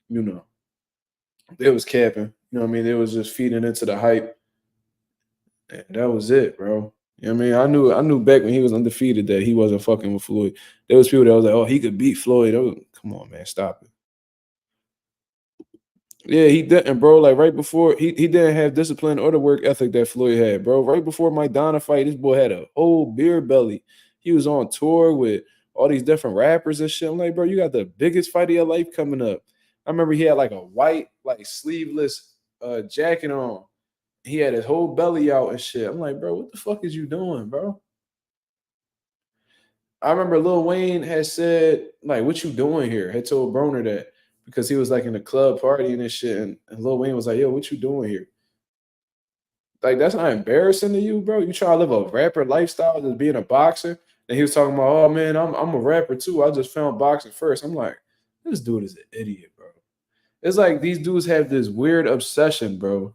they was capping. You know what I mean? They was just feeding into the hype. And that was it, bro. You know what I mean? I knew back when he was undefeated that he wasn't fucking with Floyd. There was people that was like, oh, he could beat Floyd. Come on, man, stop it. Yeah, he didn't, bro. Like right before he didn't have discipline or the work ethic that Floyd had, bro. Right before Maidana fight, this boy had a whole beer belly. He was on tour with all these different rappers and shit. I'm like, bro, you got the biggest fight of your life coming up. I remember he had like a white, like sleeveless jacket on. He had his whole belly out and shit. I'm like, bro, what the fuck is you doing, bro? I remember Lil Wayne had said, like, what you doing here? Had told Broner that because he was like in a club partying and shit. And Lil Wayne was like, yo, what you doing here? Like, that's not embarrassing to you, bro. You try to live a rapper lifestyle just being a boxer. And he was talking about, oh man, I'm a rapper too. I just found boxing first. I'm like, this dude is an idiot, bro. It's like these dudes have this weird obsession, bro.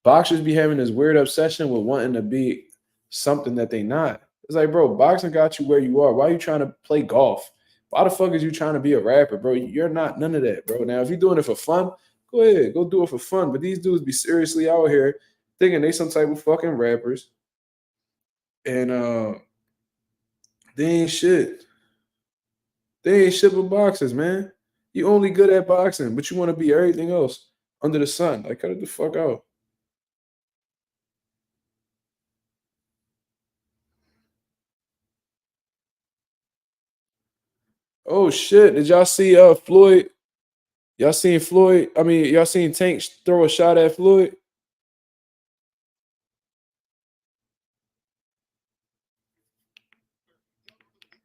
Boxers be having this weird obsession with wanting to be something that they not. It's like, bro, boxing got you where you are. Why are you trying to play golf? Why the fuck is you trying to be a rapper, bro? You're not none of that, bro. Now, if you're doing it for fun, go ahead. Go do it for fun. But these dudes be seriously out here thinking they some type of fucking rappers. And they ain't shit. They ain't shit but boxers, man. You only good at boxing, but you want to be everything else under the sun. Like, cut it the fuck out. Oh shit! Did y'all see Floyd? Y'all seen Floyd? I mean, y'all seen Tank throw a shot at Floyd?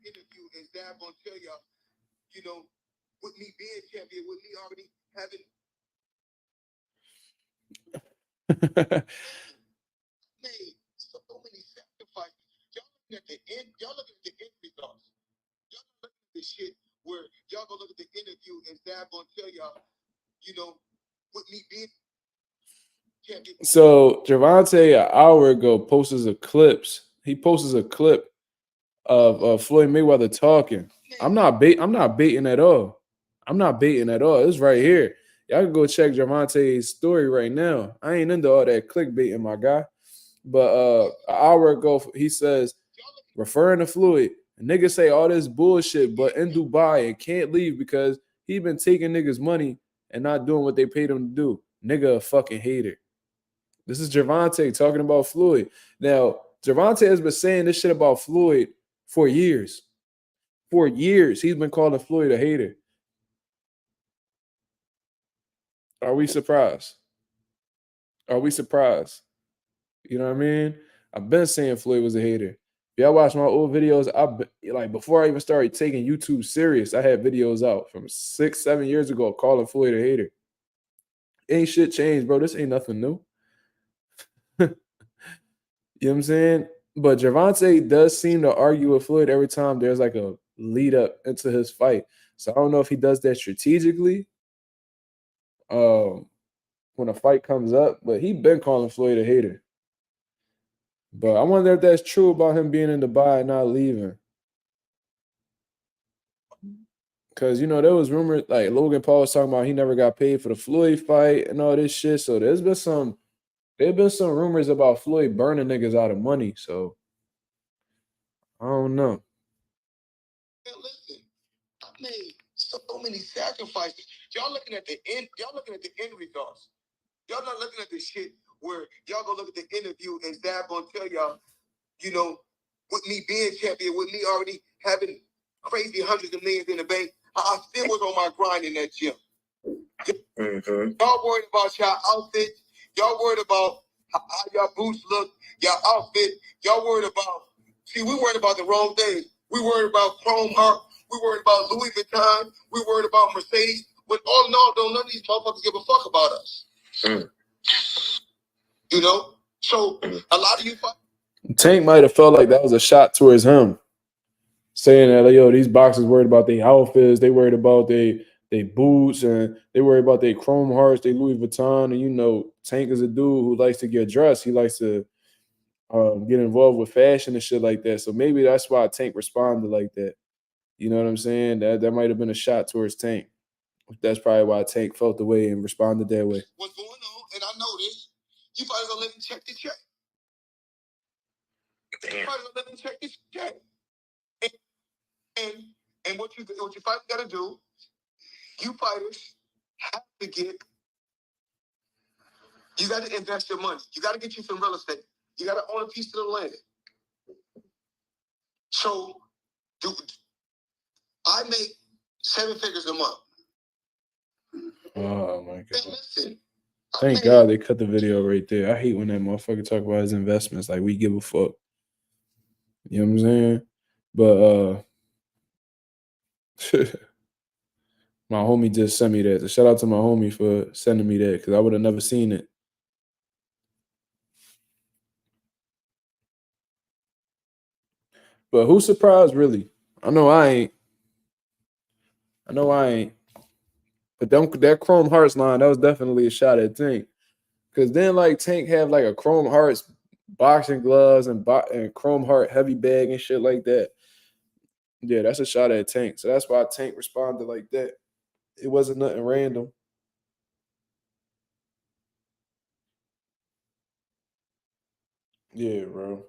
Interview is that I'm gonna tell y'all, with me being champion, with me already having made so many sacrifices. Y'all looking at the end. Y'all looking at the end results. Y'all looking at the shit where y'all gonna look at the interview and Zab gonna tell y'all, with me being champion. So Gervonta an hour ago posted a clips. He posted a clip of Floyd Mayweather talking. I'm not baiting at all. I'm not baiting at all. It's right here. Y'all can go check Gervonta's story right now. I ain't into all that clickbaiting, my guy. But an hour ago, he says, referring to Floyd, niggas say all this bullshit, but in Dubai and can't leave because he been taking niggas' money and not doing what they paid him to do. Nigga a fucking hater. This is Gervonta talking about Floyd. Now, Gervonta has been saying this shit about Floyd for years. For years, he's been calling Floyd a hater. Are we surprised? Are we surprised? You know what I mean? I've been saying Floyd was a hater. If y'all watch my old videos, before I even started taking YouTube serious, I had videos out from 6-7 years ago calling Floyd a hater. Ain't shit changed, bro. This ain't nothing new. You know what I'm saying? But Gervonta does seem to argue with Floyd every time there's like a lead up into his fight. So I don't know if he does that strategically when a fight comes up, but he been calling Floyd a hater. But I wonder if that's true about him being in Dubai and not leaving. Because, there was rumors, like Logan Paul was talking about he never got paid for the Floyd fight and all this shit. So there's been some rumors about Floyd burning niggas out of money. So I don't know. Listen, I made so many sacrifices. Y'all looking at the end. Y'all looking at the end results. Y'all not looking at the shit where y'all gonna look at the interview and Zab gonna tell y'all, with me being champion, with me already having crazy hundreds of millions in the bank, I still was on my grind in that gym. Mm-hmm. Y'all worried about y'all outfits. Y'all worried about how y'all boots look, y'all outfit. Y'all worried about, we worried about the wrong thing. We worried about Chrome Heart. We worried about Louis Vuitton. We worried about Mercedes. when all in all, don't none of these motherfuckers give a fuck about us. You know? So a lot of you Tank might have felt like that was a shot towards him. Saying that, like, yo, these boxers worried about their outfits, they worried about their boots, and they worried about their Chrome Hearts, their Louis Vuitton. And, you know, Tank is a dude who likes to get dressed. He likes to get involved with fashion and shit like that. So maybe that's why Tank responded like that. You know what I'm saying? That might have been a shot towards Tank. That's probably why Tank felt the way and responded that way. What's going on, and I know this, you probably gonna let him check the check. You probably gonna let him check this check. And what you finally gotta do, you fighters have to get, you gotta invest your money. You gotta get you some real estate. You gotta own a piece of the land. So, dude, I make 7 figures a month. Oh my god. Listen, Thank God they cut the video right there. I hate when that motherfucker talk about his investments like we give a fuck. You know what I'm saying? But my homie just sent me that. So shout out to my homie for sending me that because I would have never seen it. But who's surprised really? I know I ain't. But that Chrome Hearts line, that was definitely a shot at Tank. Because then, like, Tank have, like, a Chrome Hearts boxing gloves and Chrome Heart heavy bag and shit like that. Yeah, that's a shot at Tank. So that's why Tank responded like that. It wasn't nothing random. Yeah, bro.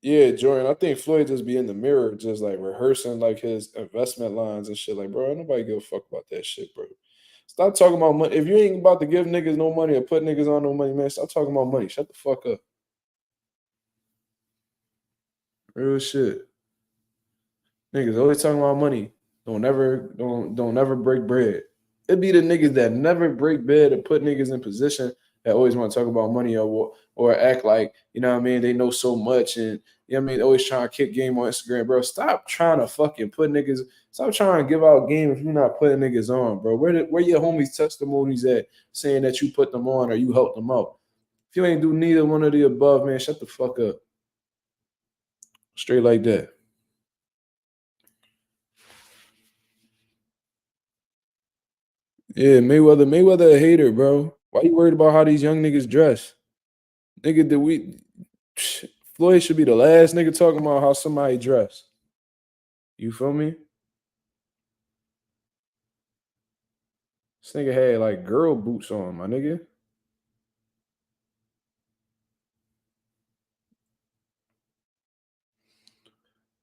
Yeah, Jordan, I think Floyd just be in the mirror just, like, rehearsing, like, his investment lines and shit. Like, bro, ain't nobody give a fuck about that shit, bro. Stop talking about money. If you ain't about to give niggas no money or put niggas on no money, man, stop talking about money. Shut the fuck up. Real shit. Niggas always talking about money. Don't never break bread. It be the niggas that never break bread or put niggas in position that always want to talk about money or act like, you know what I mean, they know so much and, you know what I mean, always trying to kick game on Instagram, bro. Stop trying to fucking put niggas, stop trying to give out game if you're not putting niggas on, bro. Where your homies' testimonies at saying that you put them on or you helped them out? If you ain't do neither one of the above, man, shut the fuck up. Straight like that. Yeah, Mayweather a hater, bro. Why you worried about how these young niggas dress? Nigga, Floyd should be the last nigga talking about how somebody dress. You feel me? This nigga had like girl boots on, my nigga.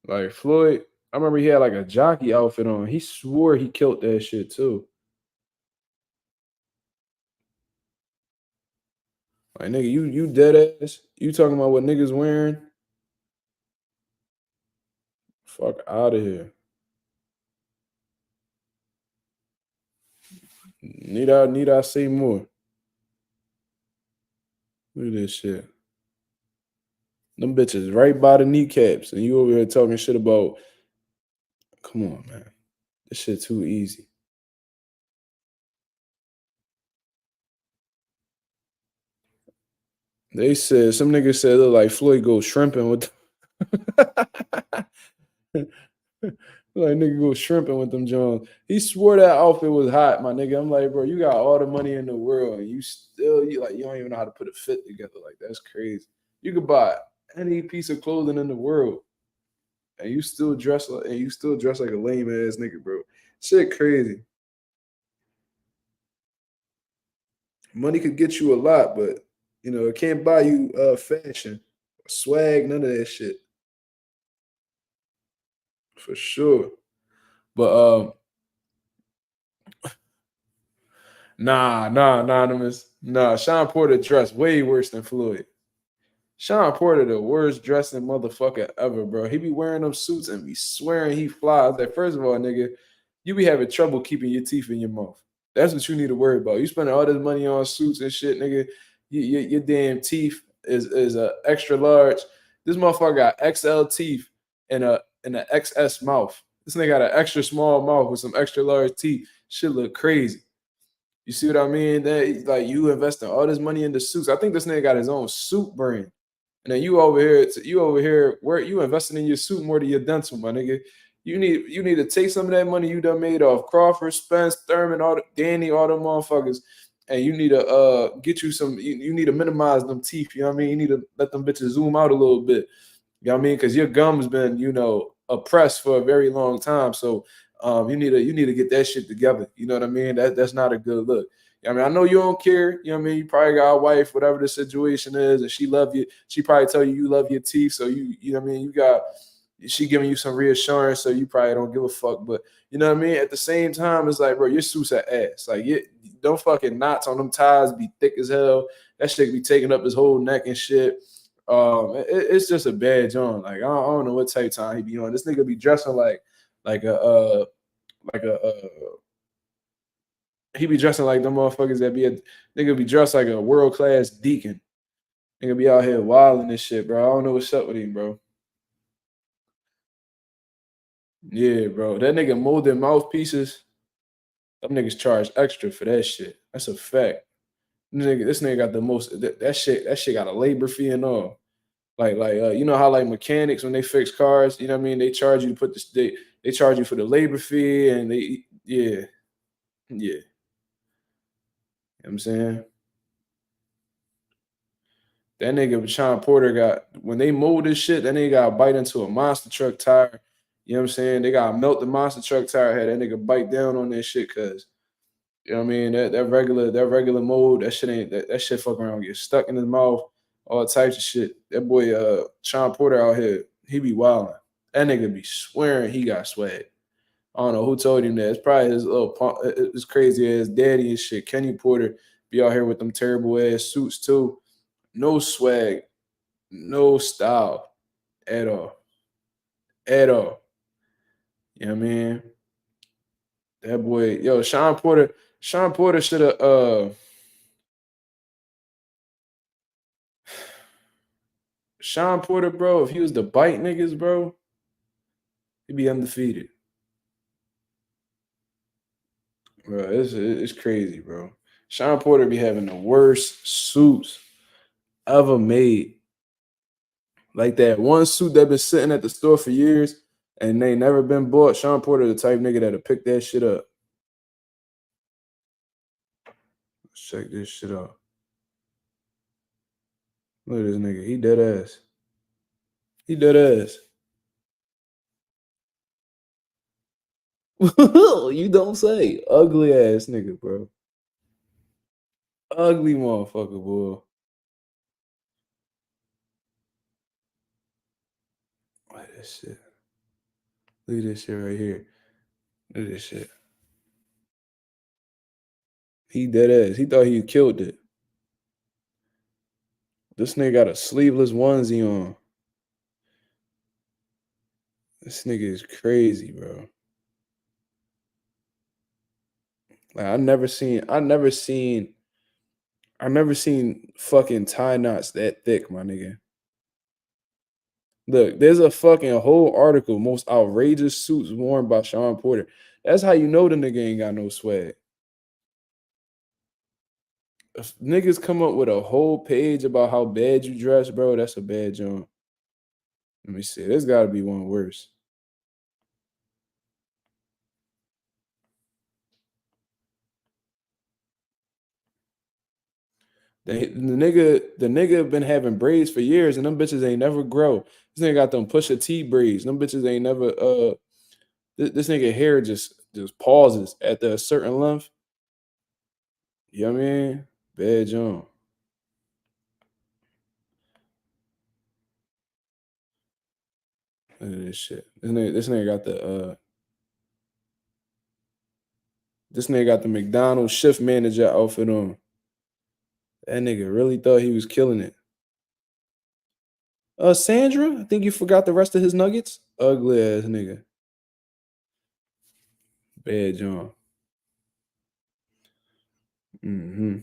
Like Floyd, I remember he had like a jockey outfit on. He swore he killed that shit too. Like nigga, you dead ass. You talking about what niggas wearing? Fuck out of here. Need I say more? Look at this shit. Them bitches right by the kneecaps, and you over here talking shit about. Come on, man. This shit too easy. They said some niggas said look like Floyd go shrimping with. Like nigga go shrimping with them Jones. He swore that outfit was hot, my nigga. I'm like, bro, you got all the money in the world, and you don't even know how to put a fit together. Like that's crazy. You could buy any piece of clothing in the world, and you still dress like a lame ass nigga, bro. Shit crazy. Money could get you a lot, but you know it can't buy you fashion, swag, none of that shit. For sure. But anonymous. Nah, Sean Porter dressed way worse than Floyd. Sean Porter, the worst dressing motherfucker ever, bro. He be wearing them suits and be swearing he flies. Like, first of all, nigga, you be having trouble keeping your teeth in your mouth. That's what you need to worry about. You spending all this money on suits and shit, nigga. Your damn teeth is a extra large. This motherfucker got XL teeth and a XS mouth. This nigga got an extra small mouth with some extra large teeth. Shit look crazy. You see what I mean? That like you investing all this money into suits. I think this nigga got his own suit brand. And then you over here, where you investing in your suit more than your dental, my nigga. You need to take some of that money you done made off Crawford, Spence, Thurman, Danny, all them motherfuckers, and you need to get you some. You need to minimize them teeth. You know what I mean? You need to let them bitches zoom out a little bit. You know what I mean? Because your gum's been, oppressed for a very long time. So you need to get that shit together. You know what I mean? That's not a good look. I mean, I know you don't care. You know what I mean? You probably got a wife, whatever the situation is, and she love you. She probably tell you love your teeth. So you know what I mean? She giving you some reassurance, so you probably don't give a fuck. But you know what I mean? At the same time, it's like, bro, your suits are ass. Like, don't fucking knots on them ties be thick as hell. That shit be taking up his whole neck and shit. It's just a bad joint. Like, I don't know what type of time he be on. This nigga be dressing like a like a he be dressing like them motherfuckers that be a nigga be dressed like a world class deacon. Nigga be out here wilding this shit, bro. I don't know what's up with him, bro. Yeah, bro. That nigga molded mouthpieces. Them niggas charge extra for that shit. That's a fact. This nigga got the most that shit got a labor fee and all. Like you know how like mechanics when they fix cars, you know what I mean? They charge you to put this they charge you for the labor fee and yeah. You know what I'm saying? That nigga Sean Porter got when they mold this shit, that nigga got bite into a monster truck tire. You know what I'm saying? They gotta melt the monster truck tire, had that nigga bite down on that shit cause you know what I mean? That regular mold, that shit ain't that shit fuck around, get stuck in his mouth, all types of shit. That boy Sean Porter out here, he be wilding. That nigga be swearing he got swag. I don't know who told him that. It's probably his little it's crazy ass daddy and shit. Kenny Porter be out here with them terrible ass suits too. No swag, no style at all. At all. You know what I mean? That boy, yo, Sean Porter should have Sean Porter, bro, if he was to bite niggas, bro, he'd be undefeated. Bro, it's crazy, bro. Sean Porter be having the worst suits ever made. Like that one suit that been sitting at the store for years and they never been bought. Sean Porter, the type nigga that'll pick that shit up. Let's check this shit out. Look at this nigga. He dead ass. He dead ass. You don't say. Ugly ass nigga, bro. Ugly motherfucker, boy. Look at this shit. Look at this shit right here. Look at this shit. He dead ass. He thought he killed it. This nigga got a sleeveless onesie on. This nigga is crazy, bro. Like I never seen fucking tie knots that thick, my nigga. Look, there's a fucking whole article, most outrageous suits worn by Sean Porter. That's how you know the nigga ain't got no swag. If niggas come up with a whole page about how bad you dress, bro, that's a bad joint. Let me see. There's got to be one worse. The nigga been having braids for years, and them bitches ain't never grow. This nigga got them Pusha T braids. Them bitches ain't never. This nigga hair just pauses at a certain length. You know what I mean? Bad joint. Look at this shit. This nigga got the McDonald's shift manager outfit on. That nigga really thought he was killing it. Sandra, I think you forgot the rest of his nuggets. Ugly ass nigga. Bad John. Mm-hmm.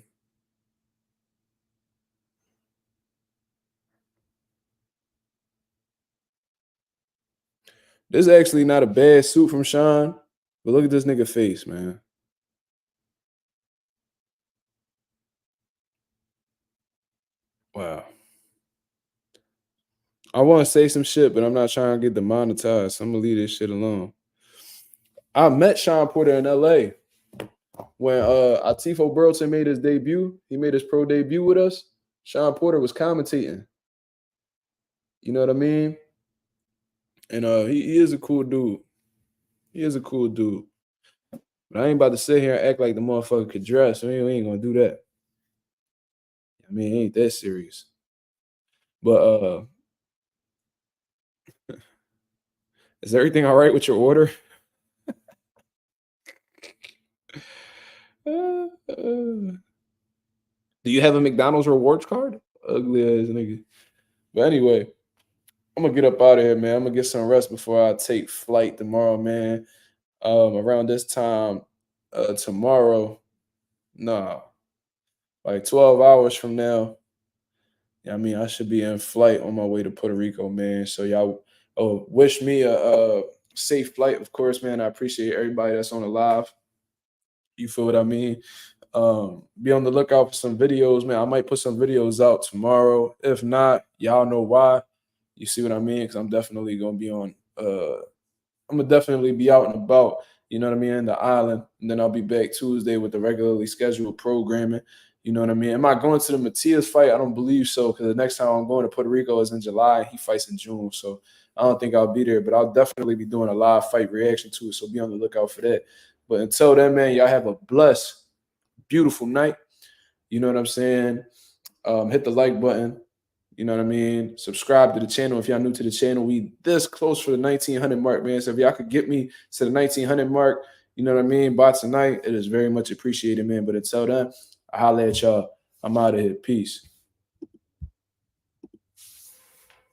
This is actually not a bad suit from Sean, but look at this nigga face, man. Wow. I want to say some shit, but I'm not trying to get demonetized. So I'm gonna leave this shit alone. I met Sean Porter in LA when Atifo Burlton made his debut. He made his pro debut with us. Sean Porter was commentating. You know what I mean? And he is a cool dude. He is a cool dude. But I ain't about to sit here and act like the motherfucker could dress. We ain't gonna do that. I mean, it ain't that serious. But is everything all right with your order? Do you have a McDonald's rewards card? Ugly ass nigga. But anyway, I'm gonna get up out of here, man. I'm gonna get some rest before I take flight tomorrow, man. Around this time tomorrow, like 12 hours from now. I mean, I should be in flight on my way to Puerto Rico, man. So y'all wish me a safe flight, of course, man. I appreciate everybody that's on the live. You feel what I mean? Be on the lookout for some videos, man. I might put some videos out tomorrow. If not, y'all know why. You see what I mean? Because I'm definitely gonna be on. I'm gonna definitely be out and about. You know what I mean? In the island, and then I'll be back Tuesday with the regularly scheduled programming. You know what I mean? Am I going to the Matias fight? I don't believe so, because the next time I'm going to Puerto Rico is in July. He fights in June, so I don't think I'll be there. But I'll definitely be doing a live fight reaction to it, so be on the lookout for that. But until then, man, y'all have a blessed, beautiful night. You know what I'm saying? Hit the like button. You know what I mean? Subscribe to the channel if y'all new to the channel. We this close for the 1900 mark, man. So if y'all could get me to the 1900 mark, you know what I mean, by tonight, it is very much appreciated, man. But until then, I holla at y'all. I'm out of here. Peace.